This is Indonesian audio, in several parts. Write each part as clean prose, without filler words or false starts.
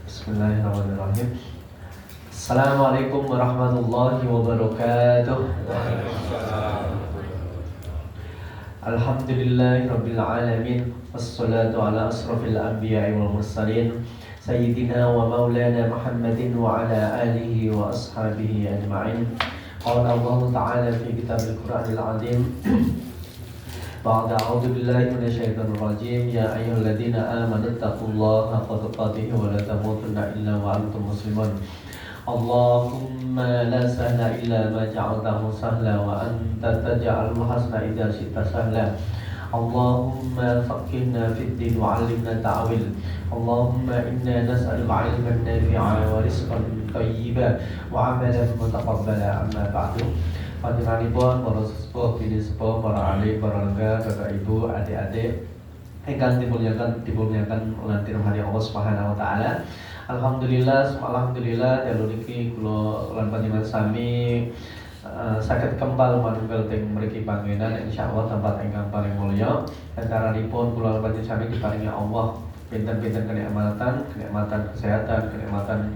Bismillahirrahmanirrahim. Assalamualaikum warahmatullahi wabarakatuh. Alhamdulillahirabbil alamin. Wassalatu ala asrofil anbiya'i wal mursalin sayyidina wa maulana Muhammadin wa ala alihi wa ashabihi ajma'in. Qala Allah ta'ala fi kitabil Qur'anil azim. Ba'da a'udzu billahi minasyaitonir rajim. Ya ayyuhalladzina amanu taqullaha haqqa tuqatih wa la tamutunna illa wa antum muslimun. Allahumma la sahla illa ma ja'altahu sahla wa anta taj'alul hasna idza syi'ta sahla. Allahumma faqihna fid din wa 'allimna ta'wil. Allahumma inna nas'aluka 'ilman nafi'a wa rizqan thayyiban wa 'amalan mutaqabbala. Amma ba'du. Panjenenganipun para sesepuh, bini sepuh, para alim, para lenggah, bapak ibu, adik-adik ingkang dimuliakan lan dirahmati Allah Subhanahu wa taala. Alhamdulillah dalu niki kula lan panjenengan sami saged kembal manunggal teng mriki panggenan insyaallah tempat ingkang paling mulya. Antaranipun kula lan panjenengan sami diparingi Allah pinten-pinten kenikmatan kesehatan, kenikmatan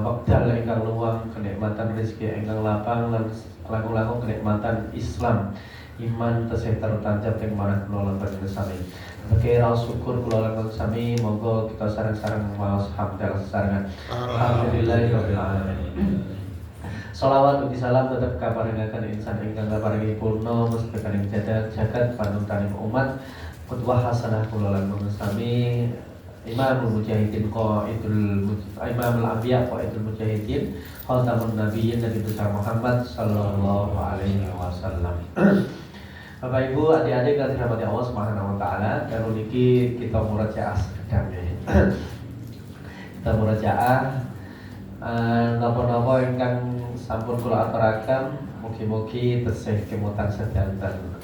wekdal ingkang luang, kenikmatan rezeki ingkang lapang lan langkung-langkung kenikmatan Islam, iman tesih tertancap teng manah kula lan panjenengan sami. Oke, rasa syukur kula lan sami, monggo kita sareng-sareng maos hamdal sesarengan. Alhamdulillahirabbil alamin. Shalawat ugi salam tetep kaparingaken insan ingkang kaparingi purna mestakaning jagat panuntaning umat. Qudwah hasanah kula lan sami Imamul Mujahidin Imamul Anbiya Qaidul Mujahidin Khatamun Nabiyyin Nabi besar Muhammad sallallahu alaihi wasallam. Bapak Ibu, adik-adik kang dirahmati Allah Subhanahu wa taala, karo niki kita murajaah sekedhap ya. Kita murajaah napa-napa ingkang sampun kula aturaken mugi-mugi tesih kemutan sedanten.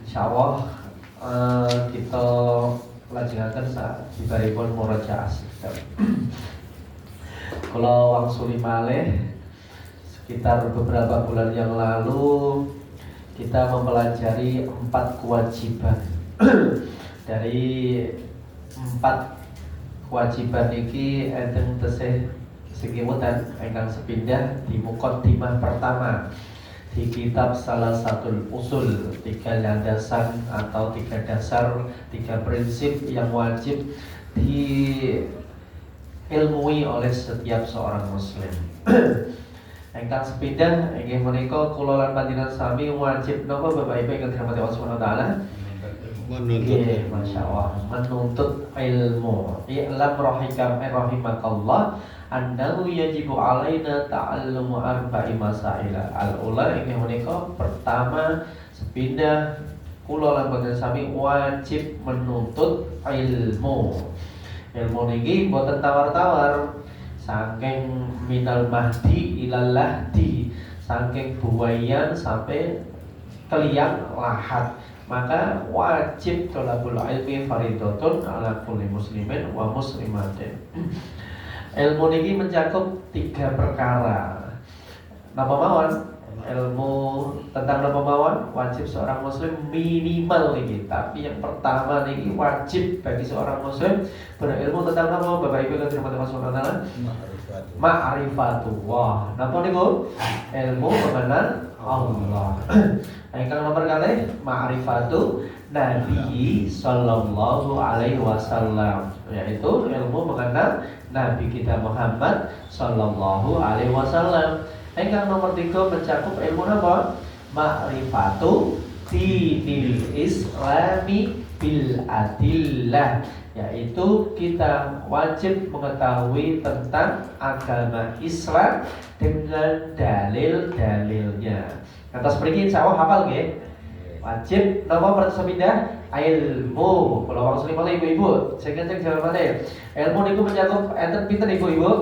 Insyaallah kita lajengaken sakibaripun murajaah sekedhap. Kula wangsuli malih sekitar beberapa bulan yang lalu kita mempelajari 4 kewajiban. Dari 4 kewajiban iki enten tesih sekimutan ingkang sepindah di muqaddimah pertama di kitab salah satu usul, 3 landasan atau 3 dasar, 3 prinsip yang wajib diilmui oleh setiap seorang muslim. Ingkang sepindah inggih menika kula lan panjenengan sami wajib napa Bapak Ibu ingkang dirahmati Allah Subhanahu wa taala? Menuntut, masyaallah, menuntut ilmu. I'lam rahimakallah annahu yajibu alaina ta'allumu arba'i masaila. Al-ula inggih menika pertama sepindah kula lan panjenengan sami wajib menuntut ilmu. Ilmu niki boten tawar-tawar. Saking minal mahdi ilal lahdi, saking buayan sampai keliang lahat. Maka wajib thalabul ilmi fardhatun ala kulli muslimin wa muslimatin. Ilmu niki mencakup 3 perkara. Napa mawon? Ilmu tentang napa mawon? Wajib seorang muslim minimal niki. Tapi yang pertama niki wajib bagi seorang muslim berilmu tentang napa Bapak Ibu kang dirahmati Allah Subhanahu wa taala? Ma'rifatullah. Napa niku? Ilmu mengenal Allah. Ingkang nomor kalih ma'rifatu Nabi sallallahu alaihi wasallam, yaitu ilmu mengenal Nabi kita Muhammad sallallahu alaihi wasallam. Ingkang nomor 3 mencakup ilmu napa? Ma'rifatu dinil islami bil adillah, yaitu kita wajib mengetahui tentang agama Islam dengan dalil-dalilnya. Atas mriki insyaallah hafal nggih. Wajib napa persepindah ilmu. Kula wangsuli malih ibu-ibu, sing kenceng jawabane. Ilmu niku mencakup enten pinten ibu-ibu?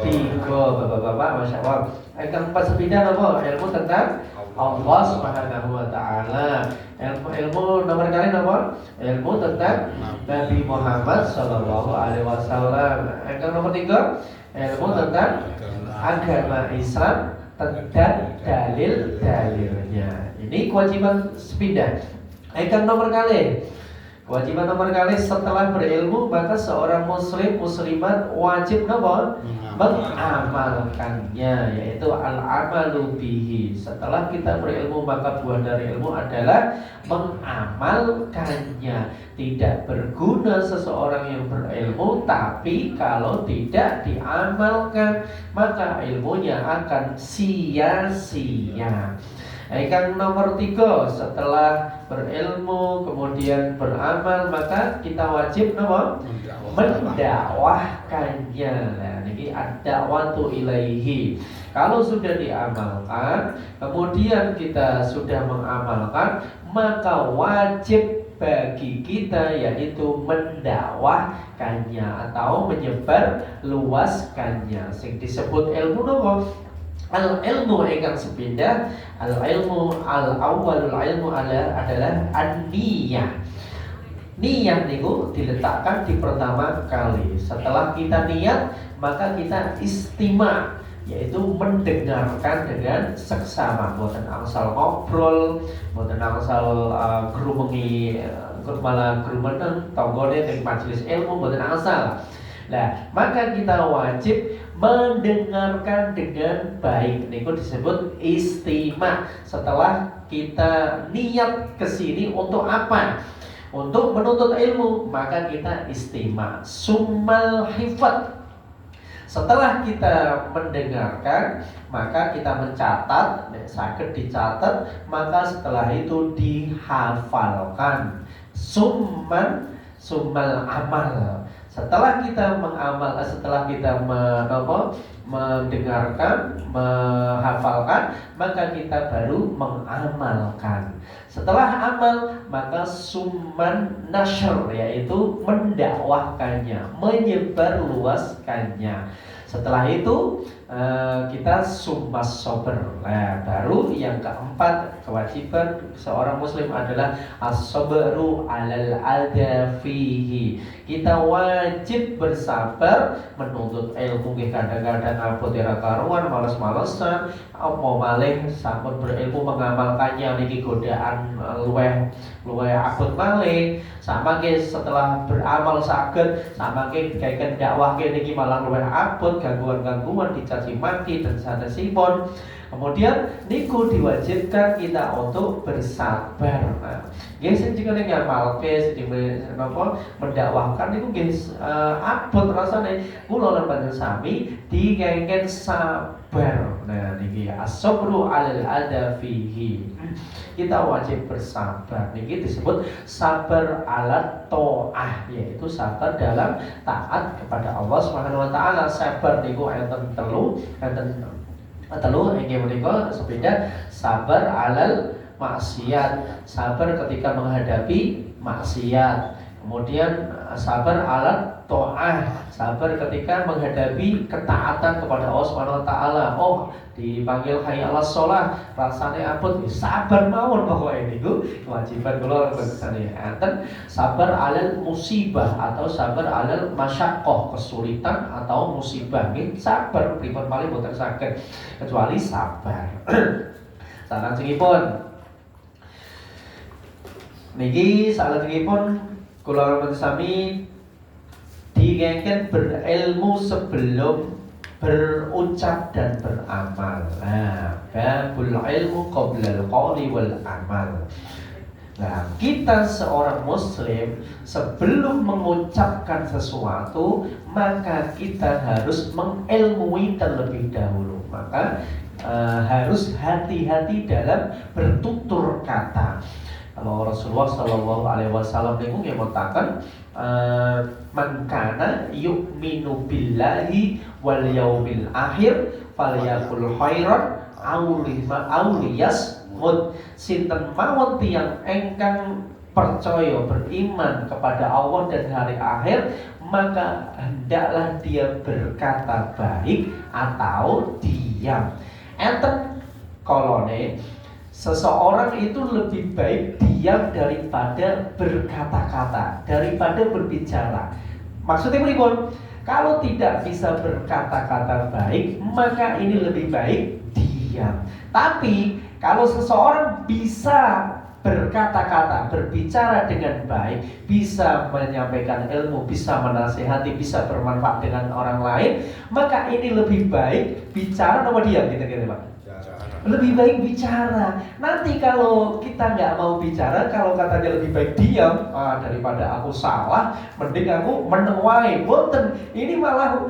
3 bapak-bapak, masyaallah. Ingkang persepindah napa? Ilmu tentang Allah Subhanahu wa taala. Ilmu nomor kali napa? Ilmu tentang Nabi Muhammad sallallahu alaihi wasallam. Ingkang nomor 3, ilmu tentang agama Islam dan dalil-dalilnya. Ini kewajiban sepindah. Ingkang nomor kali Kewajiban nomor kali setelah berilmu, maka seorang muslim muslimat wajib apa? Mengamalkannya, yaitu al-amalu bihi. Setelah kita berilmu, maka buah dari ilmu adalah mengamalkannya. Tidak berguna seseorang yang berilmu, tapi kalau tidak diamalkan, maka ilmunya akan sia-sia. Yang nomor 3, setelah berilmu kemudian beramal, maka kita wajib mendakwahkannya. Nah, ini ad-da'watu ilaihi. Kalau sudah diamalkan, kemudian kita sudah mengamalkan, maka wajib bagi kita yaitu mendakwahkannya atau menyebar luaskannya. Sing disebut ilmu nopo? Al-ilmu ingkang sepindah, al-ilmu al-awwalul ilmu adalah an-niyah. Niyah niku diletakkan di pertama kali. Setelah kita niat, maka kita istima', yaitu mendengarkan dengan seksama. Mboten angsal ngobrol, mboten angsal grumengi malah grumenen tanggane ning majelis ilmu, mboten angsal. Nah, maka kita wajib mendengarkan dengan baik. Ini disebut istima'. Setelah kita niat ke sini untuk apa? Untuk menuntut ilmu, maka kita istima'. Summal hifat. Setelah kita mendengarkan, maka kita mencatat, sakit dicatat, maka setelah itu dihafalkan. Summal amal. Setelah kita mengamal, setelah kita mendengarkan, menghafalkan, maka kita baru mengamalkan. Setelah amal, maka summan nasyr, yaitu mendakwahkannya, menyebarluaskannya. Setelah itu kita summas sober. Nah, baru yang keempat, kewajiban seorang muslim adalah as-sabru alal adha fihi. Kita wajib bersabar menuntut ilmu. Kadang-kadang abot ora karuan, males-malesan, apa malih sampun berilmu mengamalkannya niki godaan luweh abot malih. Sama ke setelah beramal saged, sama ke gawekan dakwah niki malah luweh abot, gangguan-gangguan, dicaci maki dan sanesipun. Kemudian niku diwajibkan kita untuk bersabar. Nah, nggih sing jenenge ngamalke, sing mendakwahkan niku nggih abot rasane. Kula lan panjenengan sami dikengken sabar. Nah, niki as-sabru 'alal adha fihi. Kita wajib bersabar. Niki disebut sabar alat ta'ah, yaitu sabar dalam taat kepada Allah Subhanahu wa taala. Sabar niku enten telu inggih menika sepeda sabar alal maksiat, sabar ketika menghadapi maksiat. Kemudian sabar alat ta'ah, sabar ketika menghadapi ketaatan kepada Allah Subhanahu wa taala. Oh, dipanggil hayya 'alas shalah, rasane abot, sabar mawon pokoke niku kewajiban kula bersane. Enten sabar alal musibah atau sabar alal masyaqqah, kesulitan atau musibah. Nggih, sabar pripun paling boten saged kecuali sabar. Salajengipun niki salajengipun kula sami dikengken berilmu sebelum berucap dan beramal. Nah, babul ilmu qoblal qawli wal amal. Nah, kita seorang muslim sebelum mengucapkan sesuatu, maka kita harus mengilmui terlebih dahulu. Maka harus hati-hati dalam bertutur kata. Kalau Rasulullah Shallallahu Alaihi Wasallam niku ngemutaken man kana yu'minu billahi wal yaumil akhir falyakul khairan aw liyasmut. Sinten mawon tiyang engkang percaya beriman kepada Allah dan hari akhir, maka hendaklah dia berkata baik atau diam. Enten kolone seseorang itu lebih baik diam daripada berkata-kata, daripada berbicara. Maksudnya pripun? Kalau tidak bisa berkata-kata baik, maka ini lebih baik diam. Tapi kalau seseorang bisa berkata-kata, berbicara dengan baik, bisa menyampaikan ilmu, bisa menasihati, bisa bermanfaat dengan orang lain, maka ini lebih baik bicara sama diam, gitu Pak. Lebih baik bicara. Nanti kalau kita nggak mau bicara, kalau katanya lebih baik diam, daripada aku salah, mending aku menuai. Boten, ini malah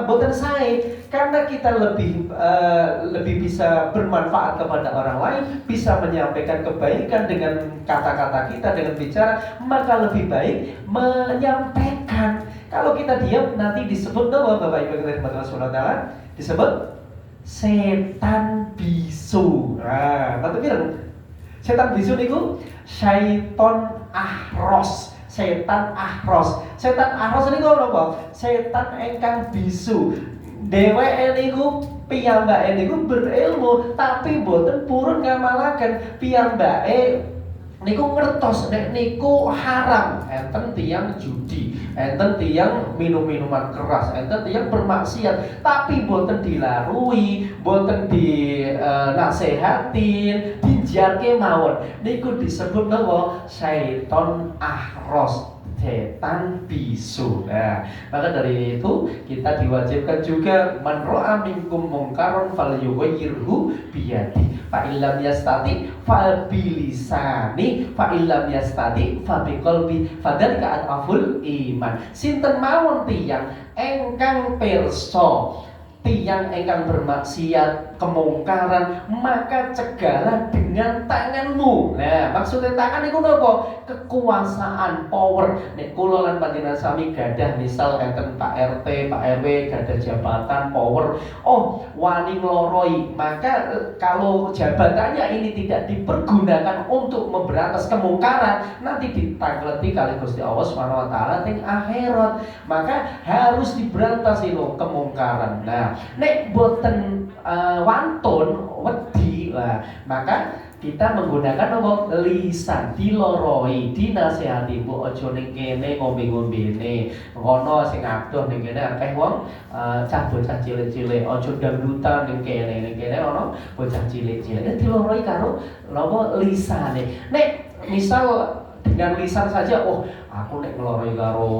boten saya. Karena kita lebih bisa bermanfaat kepada orang lain, bisa menyampaikan kebaikan dengan kata-kata kita, dengan bicara, maka lebih baik menyampaikan. Kalau kita diam, nanti disebut Bapak Ibu kita rahmati Allah Taala, disebut setan bisu. Tapi bilang setan bisu niku syaiton ahros. Setan ahros. Setan ahros niku apa? Setan engkang bisu. Dheweke niku piyambake niku berilmu tapi boten purun ngamalaken. Piyambake niku ngertos nek niku haram, enten tiyang judi, enten tiyang minum-minuman keras, enten tiyang bermaksiat, tapi boten dilarui, boten dinasehatin, dijarke mawon. Niku disebut napa? Syaiton ahros, setan bisu. Nah, maka dari itu kita diwajibkan juga man ra'a minkum mungkaron falyughayyirhu biyadi. Fa illam yastati fa bilisani, fa illam yastati fa biqalbi, fadzalika adaful iman. Sinten mawon tiyang engkang pirsa tiyang engkang bermaksiat, kemungkaran, maka cegahlah dengan tanganmu. Nah, maksudnya tangan itu apa? Kekuasaan, power. Nek kula lan panjenengan sami gadah misal enten Pak RT, Pak RW gadah jabatan, power. Oh, wani ngloroi. Maka kalau jabatannya ini tidak dipergunakan untuk memberantas kemungkaran, nanti ditagleti kali Gusti Allah Subhanahu wa taala teng akhirat. Maka harus diberantas itu kemungkaran. Nah, nek boten wantun wedi, maka kita menggunakan apa? Lisan, diloroi, dinasehati, mbok aja ning kene ngombe-ngombene. Ngono sing adoh ning kene akeh wong cah bocah cilik-cilik, aja dangdutan ning kene ono bocah cilik-cilik. Diloroi karo napa lisane. Nek misal dengan lisan saja, oh aku nek ngeloroi karo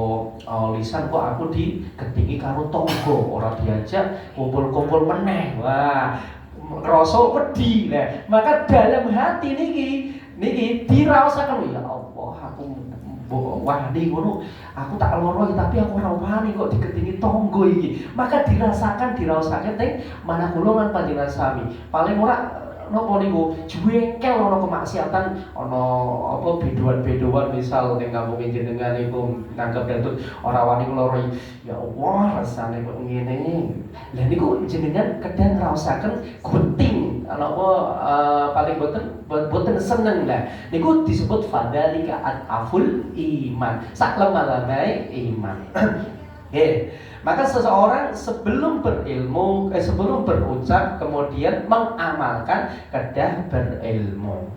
lisan kok aku digedingi karo tonggo, ora diajak kumpul-kumpul meneh. Wah, ngrasa wedi. Nah, maka dalam hati niki diraosaken, ya Allah, aku wani ngono, aku tak loroi tapi aku ora wani kok digedingi tonggo iki. Maka diraosaken teng manah kula lan panjenengan sami. Paling ora nopo niku jengkel ana kemaksiatan, ana apa bedoan-bedoan misal ning kampung jenengan niku nanggap datut ora wani ngloroi. Ya Allah, rasane kok ngene. Lah niku jenengan kadang ngraosaken guting napa paling boten seneng lah. Niku disebut fadzalika aful iman. Sak lemah-lemahe iman. Oke. Maka seseorang sebelum berilmu, sebelum berucap, kemudian mengamalkan kedah berilmu.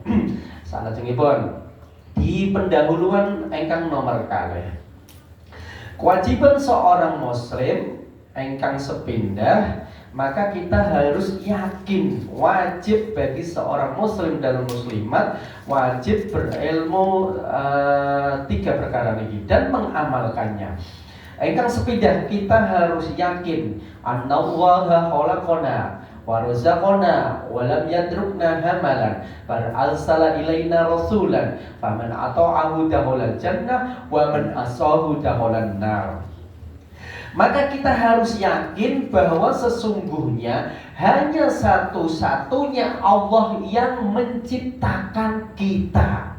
Salajengipun di pendahuluan engkang nomor kalih. Kewajiban seorang muslim engkang sepindah, maka kita harus yakin, wajib bagi seorang muslim dan muslimat wajib berilmu 3 perkara ini dan mengamalkannya. Engkang sepindah kita harus yakin annallaha khalaqana wa razaqana wa lam yatrukna hamalan bal arsala ilaina rasulan faman ata'ahu dakhala jannah wa man asahu dakhala nar. Maka kita harus yakin bahwa sesungguhnya hanya satu-satunya Allah yang menciptakan kita.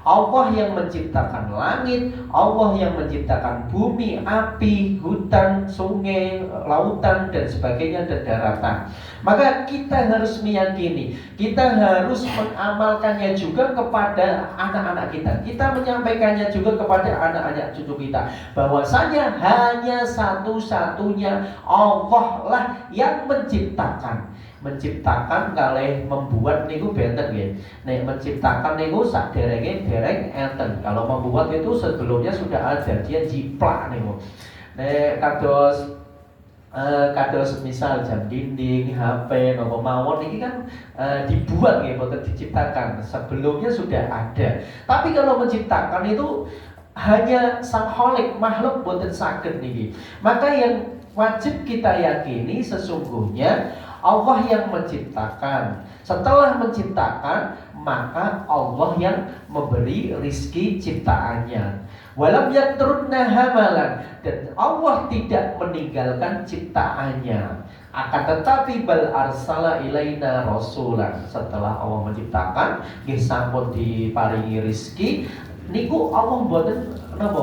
Allah yang menciptakan langit, Allah yang menciptakan bumi, api, hutan, sungai, lautan, dan sebagainya, dan daratan. Maka kita harus meyakini, kita harus mengamalkannya juga kepada anak-anak kita. Kita menyampaikannya juga kepada anak-anak cucu kita, bahwasanya hanya satu-satunya Allah lah yang menciptakan kalih membuat niku benten nggih. Nek menciptakan niku saderenge dereng enten. Kalau membuat itu sebelumnya sudah ada, dia jiplak niku. Nek kados kados misal jam dinding, HP, nopo mawon ini kan dibuat nggih, boten diciptakan. Sebelumnya sudah ada. Tapi kalau menciptakan itu hanya sang Khalik, makhluk boten saged niki. Maka yang wajib kita yakini sesungguhnya Allah yang menciptakan. Setelah menciptakan, maka Allah yang memberi rizki ciptaannya. Walam yatrudna hamalan, dan Allah tidak meninggalkan ciptaannya. Akan tetapi bal arsala ilaina rasulan. Setelah Allah menciptakan, nggih sampun diparingi rizki, niku Allah mboten napa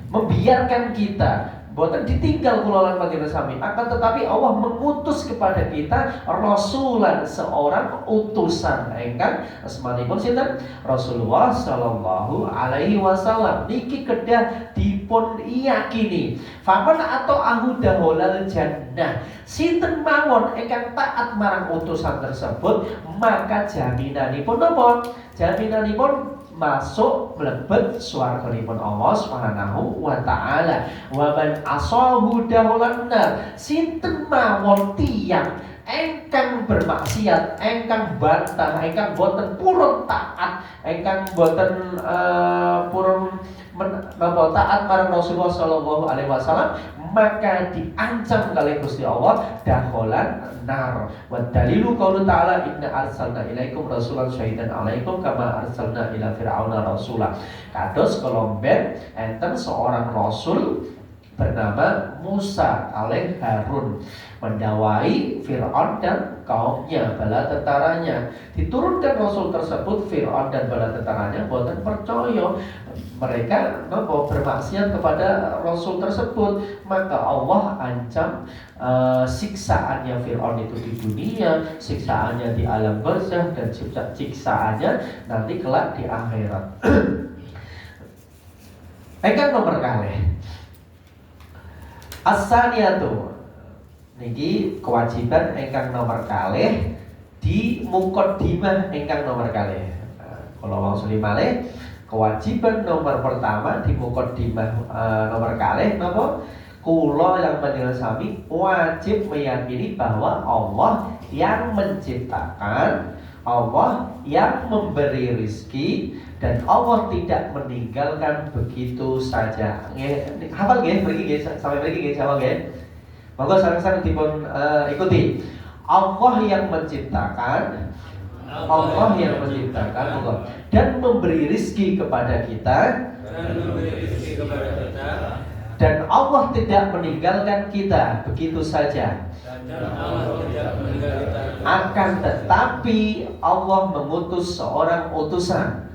membiarkan kita, boten ditinggal kula lan panjenengan sami. Akan tetapi Allah mengutus kepada kita rasulan, seorang utusan ingkang asmanipun sinten? Rasulullah sallallahu alaihi wasallam. Niki kedah dipun yakini. Faman atau ahudahulal jannah. Sinten mawon ingkang taat marang utusan tersebut, maka jaminanipun napa? Jaminanipun masuk mlebet swarganipun Allah Subhanahu wa taala. Wa man asahu dahulan nar. Sinten mawon tiyang engkang bermaksiat, engkang bantah, engkang boten purun taat, engkang boten purun taat marang Rasulullah sallallahu alaihi wasallam, maka diancam kali Gusti Allah dakholan nar. Wa dalilu qaulu ta'ala inna arsalna ilaikum rasulan syahidan alaikum kama arsalna ila fir'auna rasula. Kados kelomben enten seorang rasul bernama Musa alaihi Harun mendawai Fir'aun dan kaumnya, bala tentaranya. Diturunkan rasul tersebut, Fir'aun dan bala tentaranya boten percaya. Mereka bermaksiat kepada rasul tersebut, maka Allah ancam siksaannya Fir'aun itu di dunia, siksaannya di alam barzakh, dan siksaannya nanti kelak di akhirat. Engkang nomor kalih as-saniyatu niki kewajiban ingkang nomor kalih di muqaddimah ingkang nomor kalih. Kalau wangsul malih kewajiban nomor pertama di muqaddimah nomor kalih napa? Kula yang panjenengan sami wajib meyakini bahwa Allah yang menciptakan, Allah yang memberi rizki, dan Allah tidak meninggalkan begitu saja. Hafal nggih mriki nggih sampai mriki nggih jawab nggih. Monggo sareng-sareng dipun ikuti. Allah yang menciptakan, Allah yang menciptakan Allah dan memberi rizki kepada kita, dan Allah tidak meninggalkan kita begitu saja. Akan tetapi Allah mengutus seorang utusan.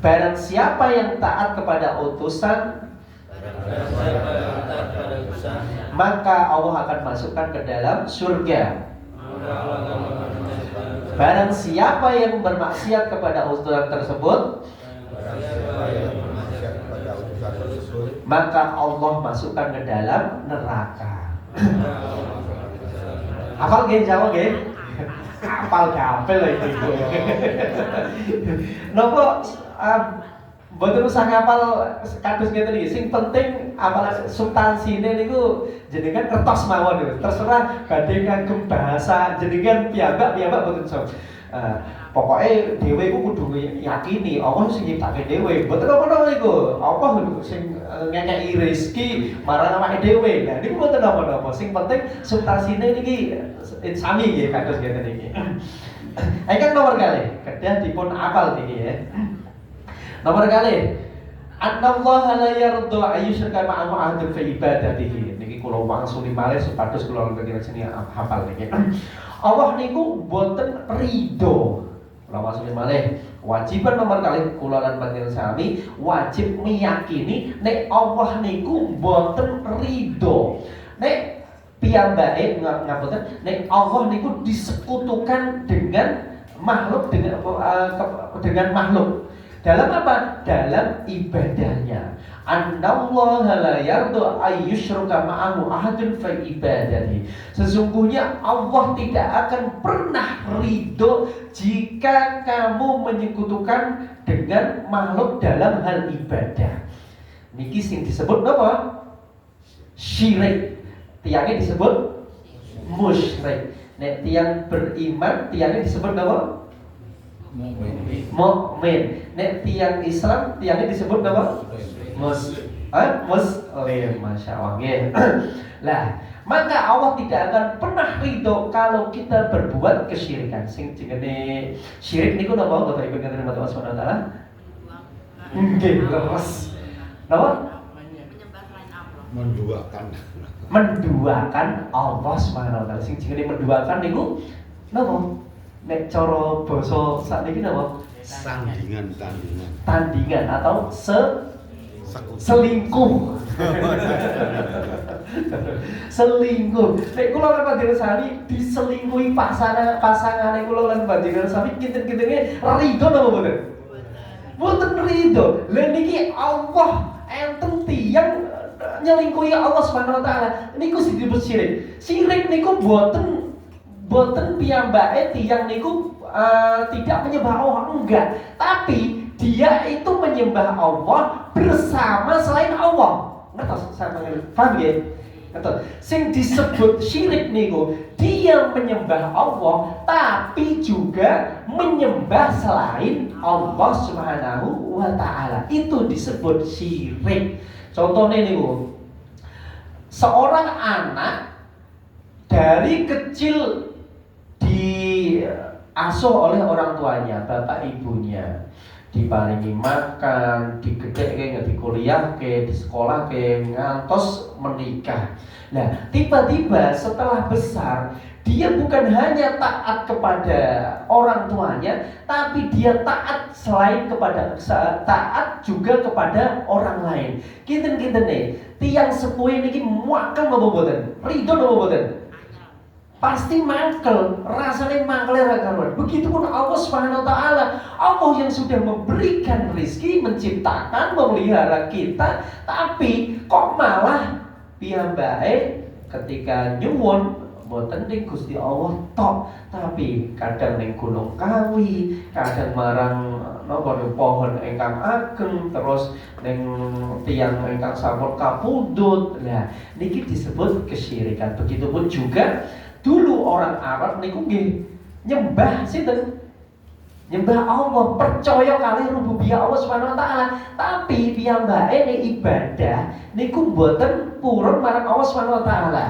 Barang siapa yang taat kepada utusan, maka Allah akan masukkan ke dalam surga. Barang siapa yang bermaksiat kepada utusan tersebut, maka Allah masukkan ke dalam neraka. Hafal nggih jawab nggih? Hafal gapel itu. Napa mboten usah ngapal kados ngeten iki. Sing penting apal substansine niku jenengan kertos mawon niku. Terserah badhe kagem bahasa jenengan piyambak mboten iso. Pokoke dhewe iku kudu yakini Allah sing nyiptake dhewe. Mboten apa-apa niku. Allah sing ngekeki rezeki marang awake dhewe. Lah niku mboten apa-apa. Sing penting substansine niki sami nggih kados ngeten iki. Ingkang nomor kalih kedah dipun apal niki ya. Nomor kalih, Annallaha la yarda ayyusyraka ma'ahu ahadun fi ibadatihi. Niki kula wangsuli malih supados kula ngerti sini hafal niki. Allah niku boten ridho. Kula wangsuli malih, wajiban nomor kalih kula lan panjenengan sami wajib meyakini nek Allah niku boten ridho. Nek piyambake ngapunten, nek Allah niku disekutukan dengan makhluk dengan makhluk. Dalam apa? Dalam ibadahnya. Annallaha la yarda ayyushraka ma'ahu ahadun fi ibadatihi. Sesungguhnya Allah tidak akan pernah ridho jika kamu menyekutukan dengan makhluk dalam hal ibadah. Niki sing disebut apa? Syirik. Tiangnya disebut musyrik. Nek tiang beriman, tiangnya disebut apa? Mukmin. Nek tiang Islam, tiangnya disebut apa? Muslim, Masya Allah. Lah, maka Allah tidak akan pernah ridho kalau kita berbuat kesyirikan. Sing jenenge syirik niku napa Bapak Ibu kalian Allah Subhanahu wa taala? Nggih, leres. Napa? Menduakan Allah Subhanahu wa taala. Sing jenenge menduakan niku napa? Nek cara basa sakniki napa? Tandingan atau selingkuh. Selingkuh. Nek kula lan panjenengan sami diselingkuhi pasangane kula lan panjenengan sami kinten-kintene ridho napa mboten? Mboten ridho. Lha niki Allah enten tiyang nyelingkuhi Allah Subhanahu wa taala. Niku sing disebut syirik. Syirik niku boten piyambake tiyang niku tidak menyembah Allah, enggak. Tapi dia itu menyembah Allah bersama selain Allah. Ngertos sampeyan ngerti? Paham nggih? Ngertos. Sing disebut syirik niku, dia menyembah Allah tapi juga menyembah selain Allah Subhanahu wa taala. Itu disebut syirik. Contohnya niku, seorang anak dari kecil diasuh oleh orang tuanya, bapak ibunya, diparingi makan, digedheke, dikuliahke, di sekolah ke, ngantos menikah. Nah, tiba-tiba setelah besar, dia bukan hanya taat kepada orang tuanya, tapi dia taat juga kepada orang lain. Kinten-kinten nih, tiang sepuh niki muakel napa mboten? Ridho napa mboten? Pasti mangkel, rasanya mangkel ra karuan. Begitupun Allah Subhanahu wa taala, Allah yang sudah memberikan rezeki, menciptakan, memelihara kita, tapi kok malah piyambake ketika nyuwun mboten ning Gusti Allah tok, tapi kadang ning Gunung Kawi, kadang marang napa pohon ingkang ageng, terus ning tiang ingkang sampun kapundhut. Nah, niki disebut kesyirikan. Begitupun juga dulu orang Arab niku nggih nyembah sinten? Nyembah Allah, percaya kali rububiyah Allah Subhanahu wa taala. Tapi piyambake nek ibadah niku mboten purun marang Allah Subhanahu wa taala.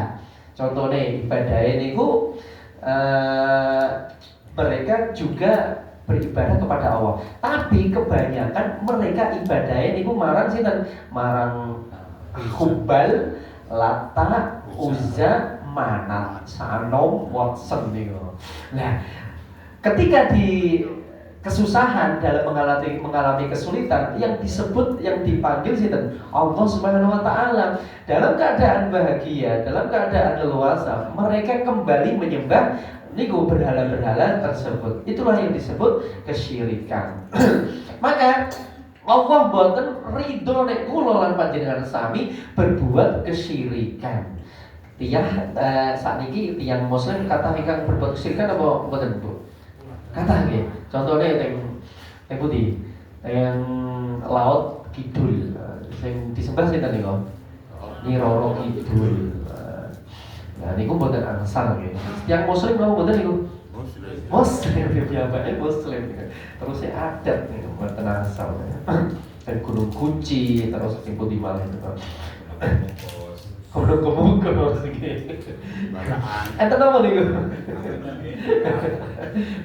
Contohnya ibadahe niku mereka juga beribadah kepada Allah. Tapi kebanyakan mereka ibadahe niku marang sinten? Marang Hubal, Lata, Uzza, Manat, Sanom, Watson niku. Nah, ketika di kesusahan dalam mengalami kesulitan, yang dipanggil sinten? Allah Subhanahu wa taala. Dalam keadaan bahagia, dalam keadaan leluasa, mereka kembali menyembah niku berhala-berhala tersebut. Itulah yang disebut kesyirikan. Maka Allah boten ridho nek kula lan panjenengan sami berbuat kesyirikan. Sakniki tiyang muslim kathah ingkang berbuat kesyirikan apa mboten, Bu? Kathah nggih. Contohnya yang putih, yang laut kidul, sing disembah sinten niku? Nyi Roro Kidul. Nah niku mboten angsal nggih. Yang muslim napa mboten niku? Muslim ya Pak, muslim. Terus adat niku mboten angsal. Dan Gunung Kunci terus sing putih malah itu. Gunung Kemukus iki. Enten apa niku?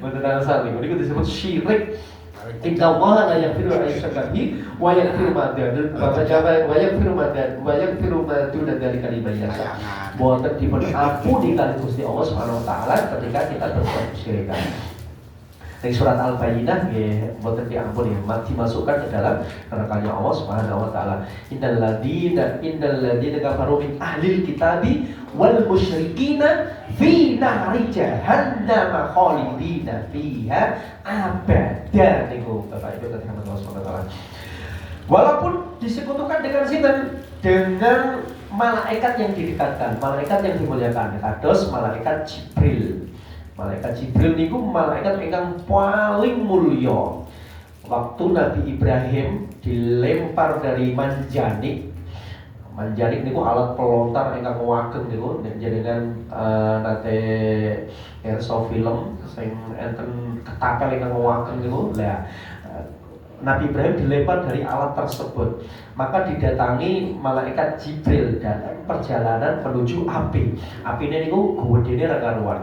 Mboten angsal niku disebut syirik. Inna Allah la yaghfiru an yushraka bihi wa yaghfiru ma duna dzalika liman yasha. Boten dipun ampuni kali Gusti Allah Subhanahu wa taala ketika kita berbuat kesyirikan. Dari surat Al-Bayyinah nggih boten diampuni, dimasukkan ke dalam neraka Allah Subhanahu wa taala. Innal ladzina kafaru min ahlil kitabi wal musyrikina fi nari jahannam khalidina fiha abada. Niku Bapak Ibu katakan Allah Subhanahu wa taala. Walaupun disekutukan dengan sinten, dengan malaikat yang didekatkan, malaikat yang dimuliakan, kados malaikat Jibril. Malaikat Jibril niku malaikat ingkang paling mulya. Waktu Nabi Ibrahim dilempar dari manjanik. Manjanik niku alat pelontar ingkang wageng niku jenengan nate pirsa film sing enten ketapel ingkang wageng niku. Lah Nabi Ibrahim dilempar dari alat tersebut, maka didatangi malaikat Jibril dan perjalanan menuju api. Apinya niku gedene ra karuan.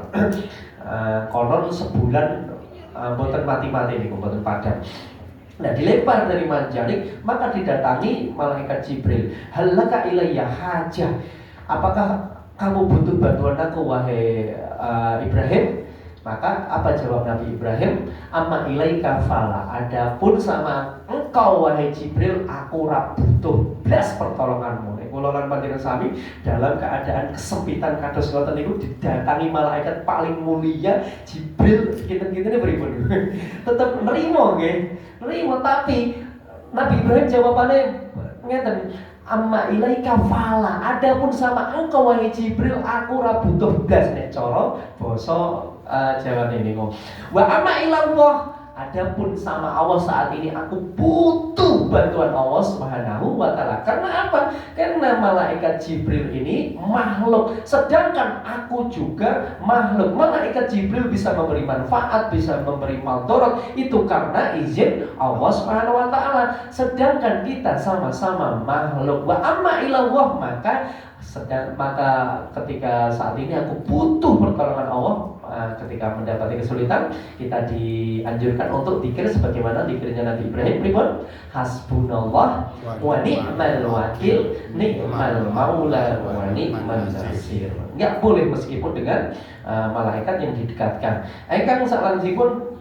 Konon sebulan mboten mati-mati niku, mboten padam. Nah, dilempar dari manjanik, maka didatangi malaikat Jibril. Halaka ilayya hajah. Apakah kamu butuh bantuan aku wahai Ibrahim? Maka apa jawab Nabi Ibrahim? Amma ilaika fala. Adapun sama engkau wahai Jibril, aku ra butuh blas pertolonganmu. Kula lan panjenengan sami dalam keadaan kesempitan kados ngoten niku didatangi malaikat paling mulia Jibril, kinten-kintene pripun? Tetep nerima nggih. Nerima, tapi Nabi Ibrahim jawabannya ngeten, amma ilaika fala. Adapun sama engkau wahai Jibril, aku ra butuh blas. Nek cara basa jawane niku. Wa amma ilallah. Adapun sama Allah saat ini aku butuh bantuan Allah Subhanahu wa taala. Karena apa? Karena malaikat Jibril ini makhluk, sedangkan aku juga makhluk. Malaikat Jibril bisa memberi manfaat, bisa memberi madarat, itu karena izin Allah Subhanahu wa taala. Sedangkan kita sama-sama makhluk. Wa amma ilallah, maka ketika saat ini aku butuh pertolongan Allah, ketika mendapati kesulitan, kita dianjurkan untuk zikir sebagaimana zikirnya Nabi Ibrahim. Pripun? Hasbunallah wa ni'mal wakil, ni'mal maula wa ni'mal nasir. Enggak boleh meskipun dengan malaikat yang didekatkan. Engkang salanjipun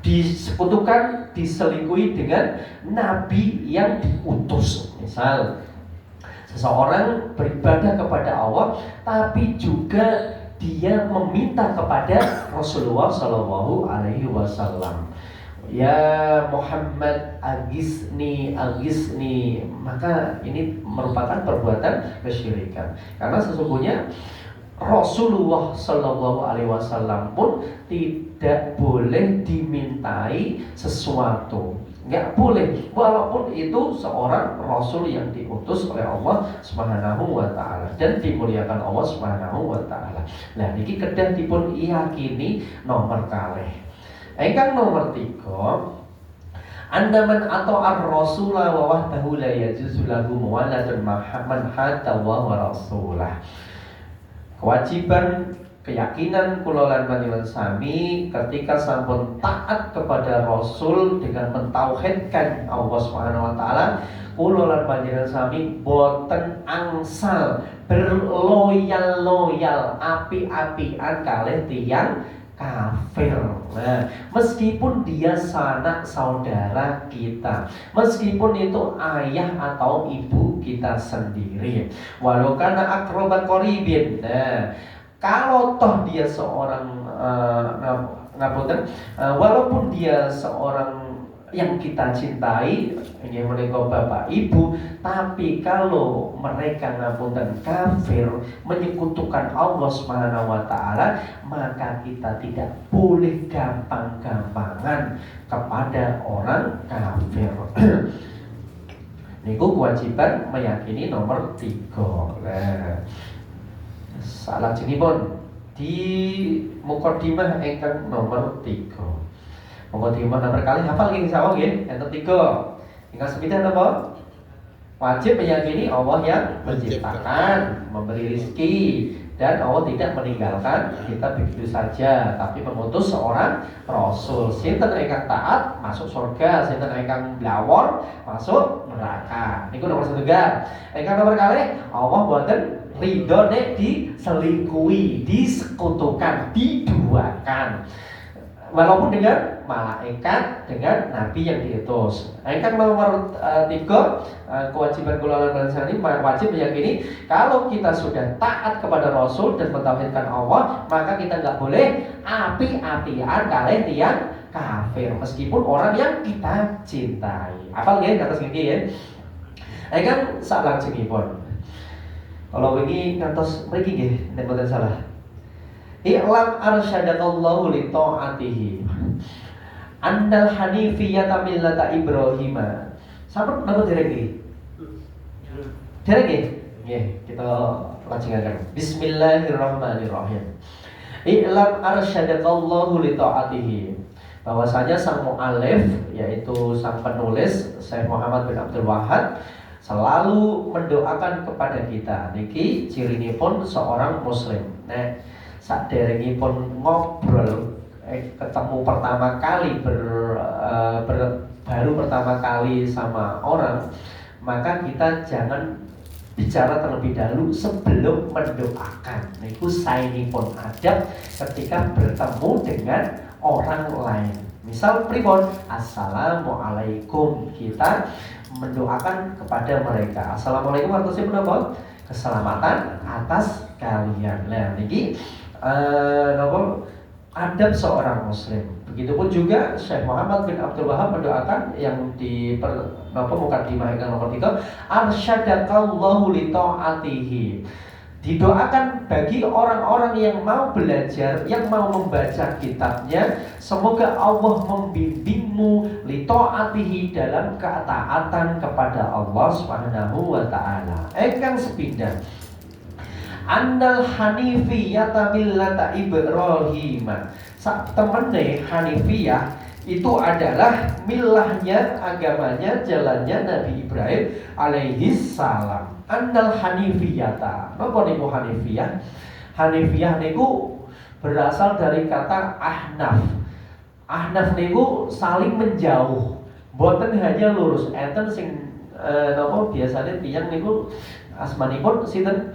disekutukan, diselingkuhi dengan nabi yang diutus. Misal seseorang beribadah kepada Allah, tapi juga dia meminta kepada Rasulullah Shallallahu Alaihi Wasallam, ya Muhammad agisni, maka ini merupakan perbuatan kesyirikan. Karena sesungguhnya Rasulullah Shallallahu Alaihi Wasallam pun tidak boleh dimintai sesuatu. Nggak boleh, walaupun itu seorang Rasul yang diutus oleh Allah Subhanahu wa taala dan dimuliakan Allah Subhanahu wa taala. Nah, niki kedah dipun iyakini nomor kalih. Ingkang nomor 3, andaman atau ar-rasula wa wahdahu la yajuzu lahu muwaladun man hatta wa rasulah. Kewajiban keyakinan kula lan panjenengan sami ketika sampun taat kepada Rasul dengan mentauhidkan Allah Subhanahu wa taala, kula lan panjenengan sami boten angsal berloyal api-apian kalih tiyang kafir. Nah, meskipun dia sanak saudara kita, meskipun itu ayah atau ibu kita sendiri, walau kana aqrabat qaribin. Nah, kalau toh dia seorang walaupun dia seorang yang kita cintai, ini menika bapak ibu, tapi kalau mereka ngapunten kafir, menyekutukan Allah Subhanahu wa taala, maka kita tidak boleh gampang-gampangan kepada orang kafir. Niku kewajiban meyakini nomor 3. Nah, salah jenipun di mukadimah ingkang nomor 3. Mukadimah nomor kali hafal nggih sawang nggih, enten 3. Ingkang sepindah napa? Wajib meyakini Allah yang menciptakan, memberi rezeki, dan Allah tidak meninggalkan kita begitu saja, tapi mengutus seorang rasul. Sinten ingkang taat masuk surga, sinten ingkang blawor masuk neraka. Niku nomor 1. Ingkang nomor kali Allah boten ridho nek diselingkuhi, disekutukan, diduakan. walaupun dengan malaikat, dengan nabi yang diutus. Ingkang nomor 3, kewajiban kula lan ini wajib meyakini kalau kita sudah taat kepada Rasul dan mentauhidkan Allah, maka kita nggak boleh api-apian kalih tiyang kafir meskipun orang yang kita cintai. Apal nggih ngantos niki ya. Ingkang salajengipun. Kalau begini ngantos mriki nggih nek boten salah. I'lam arsyadakallahu li ta'atihi annal hanifiyata millata Ibrahima. Sampun napa dereng iki? Dereng nggih? Nggih, kita lajengaken. Bismillahirrahmanirrahim. I'lam arsyadakallahu li ta'atihi. Bahwasanya sang mu'alif yaitu sang penulis Syekh Muhammad bin Abdul Wahhab selalu mendoakan kepada kita. Niki cirinipun seorang muslim. Nah, saderengipun ngobrol ketemu pertama kali baru pertama kali sama orang, maka kita jangan bicara terlebih dahulu sebelum mendoakan. Niku saenipun adab ketika bertemu dengan orang lain. Misal pripun? Assalamualaikum, kita mendoakan kepada mereka. Assalamualaikum artinya menapa? Keselamatan atas kalian. Nah niki adab seorang muslim. Begitupun juga Syekh Muhammad bin Abdul Wahhab mendoakan yang di mukadimah yang nomor 3, arsyadakallahu li ta'atihi. Didoakan bagi orang-orang yang mau belajar, yang mau membaca kitabnya, semoga Allah membimbingmu li ta'atihi dalam ketaatan kepada Allah Subhanahu wa taala. Engkang sepindah Andal hanifiyata millata Ibrahim. Sak temene hanifiyah itu adalah milahnya, agamanya, jalannya Nabi Ibrahim alaihi salam. Andal hanifiyata. Napa niku hanifiyah? Hanifiyah niku berasal dari kata ahnaf. Ahnaf niku saling menjauh. Boten hanya lurus. Enten sing napa biasane tiyang niku asmanipun sinten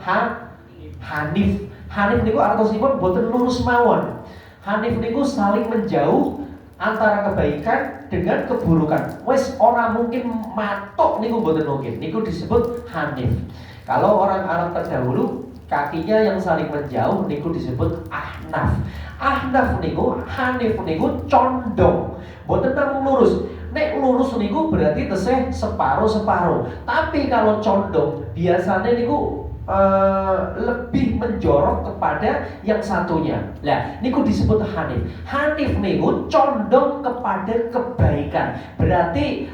Hanif. Hanif niku artosipun boten lurus mawon. Hanif niku saling menjauh antara kebaikan dengan keburukan. Wes orang mungkin matok niku boten mungkin. Niku disebut hanif. Kalau orang Arab terdahulu kakinya yang saling menjauh niku disebut ahnaf. Ahnaf niku, hanif niku condong. Boten namung lurus. Nek lurus niku berarti tesih separuh-separuh. Tapi kalau condong biasanya niku lebih menjorok kepada yang satunya. Lah, niku disebut hanif. Hanif niku condong kepada kebaikan. Berarti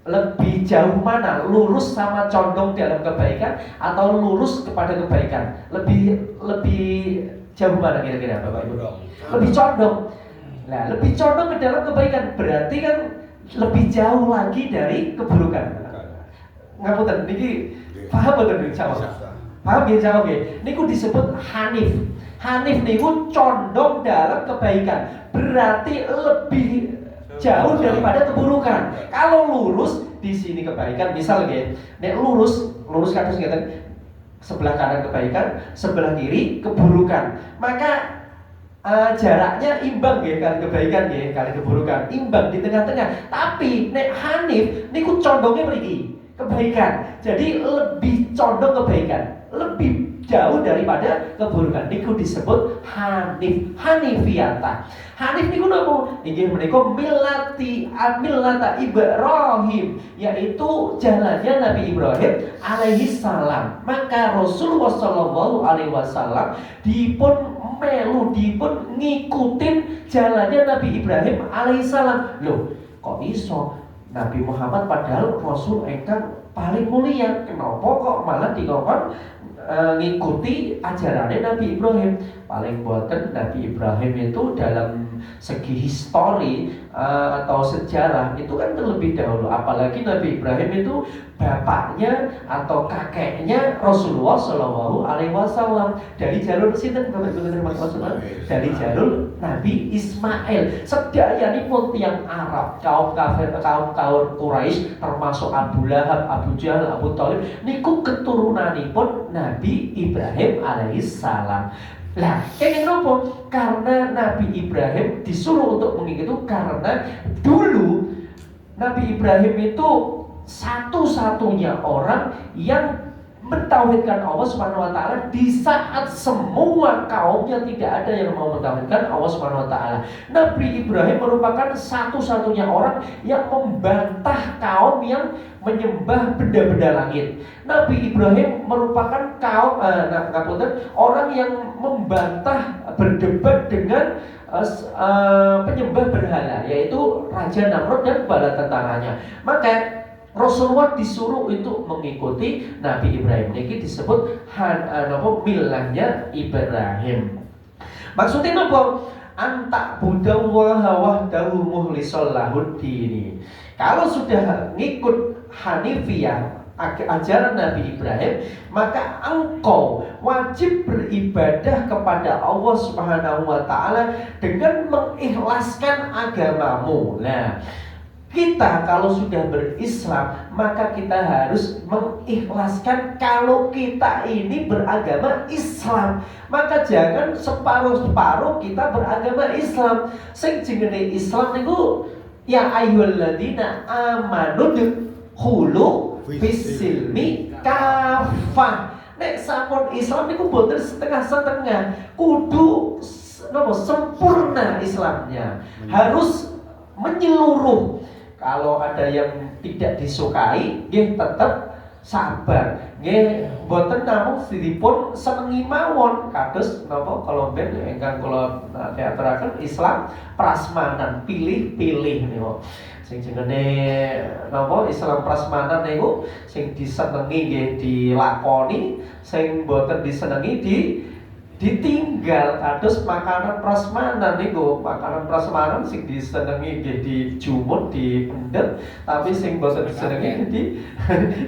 lebih jauh mana? Lurus sama condong dalam kebaikan atau lurus kepada kebaikan? Lebih jauh mana kira-kira Bapak Ibu? Lebih condong. Nah, lebih condong ke dalam kebaikan berarti kan lebih jauh lagi dari keburukan. Ngapunten niki paham betul nih jawab? Paham ya jawab ya? Niku disebut hanif. Hanif niku condong dalam kebaikan. Berarti lebih jauh daripada keburukan. Kalau lurus di sini kebaikan, misal ya, nek lurus kados ngeten, sebelah kanan kebaikan, sebelah kiri keburukan. Maka jaraknya imbang ya, kali kebaikan ya, kali keburukan, imbang di tengah-tengah. Tapi nek hanif niku condongnya mriki kebaikan. Jadi lebih condong kebaikan, lebih jauh daripada keburukan. Niku disebut hanif, hanifiyata. Hanif niku napa? Inggih menika millata Ibrahim, yaitu jalannya Nabi Ibrahim alaihi salam. Maka Rasulullah sallallahu alaihi wasallam dipun ngikutin jalannya Nabi Ibrahim alaihi salam. Loh, kok iso? Nabi Muhammad padahal Rasul engkang paling mulia, kenapa kok malah dikongkon ngikuti ajarannya Nabi Ibrahim? Paling boten Nabi Ibrahim itu dalam segi histori atau sejarah itu kan terlebih dahulu. Apalagi Nabi Ibrahim itu bapaknya atau kakeknya Rasulullah Shallallahu Alaihi Wasallam dari jalur sinten Bapak Ibu terima kasih dari jalur Nabi Ismail. Sedayanipun tiang Arab, kaum kafir, kaum Quraisy termasuk Abu Lahab, Abu Jahal, Abu Thalib niku keturunanipun Nabi Ibrahim alaihissalam. Lah, kenging nopo? Karena Nabi Ibrahim disuruh untuk mengikuti karena dulu Nabi Ibrahim itu satu-satunya orang yang mentauhidkan Allah Subhanahu wa taala di saat semua kaumnya tidak ada yang mau mentauhidkan Allah Subhanahu wa taala. Nabi Ibrahim merupakan satu-satunya orang yang membantah kaum yang menyembah benda-benda langit. Nabi Ibrahim merupakan kaum orang yang membantah berdebat dengan penyembah berhala, yaitu Raja Namrud dan bala tentaranya. Maka Rasulullah disuruh untuk mengikuti Nabi Ibrahim. Ini disebut milahnya Ibrahim. Maksudnya apa? Antak budawaha wahdahu muhlisol lahuddini. Kalau sudah ngikut Hanifiyah, ajaran Nabi Ibrahim, maka engkau wajib beribadah kepada Allah Subhanahu wa taala dengan mengikhlaskan agamamu. Nah, kita kalau sudah berislam, maka kita harus mengikhlaskan kalau kita ini beragama Islam. Maka jangan separuh-separuh kita beragama Islam. Sing jenenge Islam niku ya ayyuhalladzina amanu khulu fisilmi kafah. Nek sampun Islam niku boten setengah-setengah, kudu sempurna Islamnya. Harus menyeluruh. Kalau ada yang tidak disukai, nggih tetap sabar. Nggih boten namung siripun senengi mawon kados napa kalau ben ingkang kula teaturaken Islam prasmanan, pilih-pilih niku. Sing jenenge napa Islam prasmanan niku sing disenengi nggih dilakoni, sing boten disenengi ditinggal. Kados makanan prasmanan niku, makanan prasmanan sing disenengi nggih dijumut, dipendet, tapi sing boten disenengi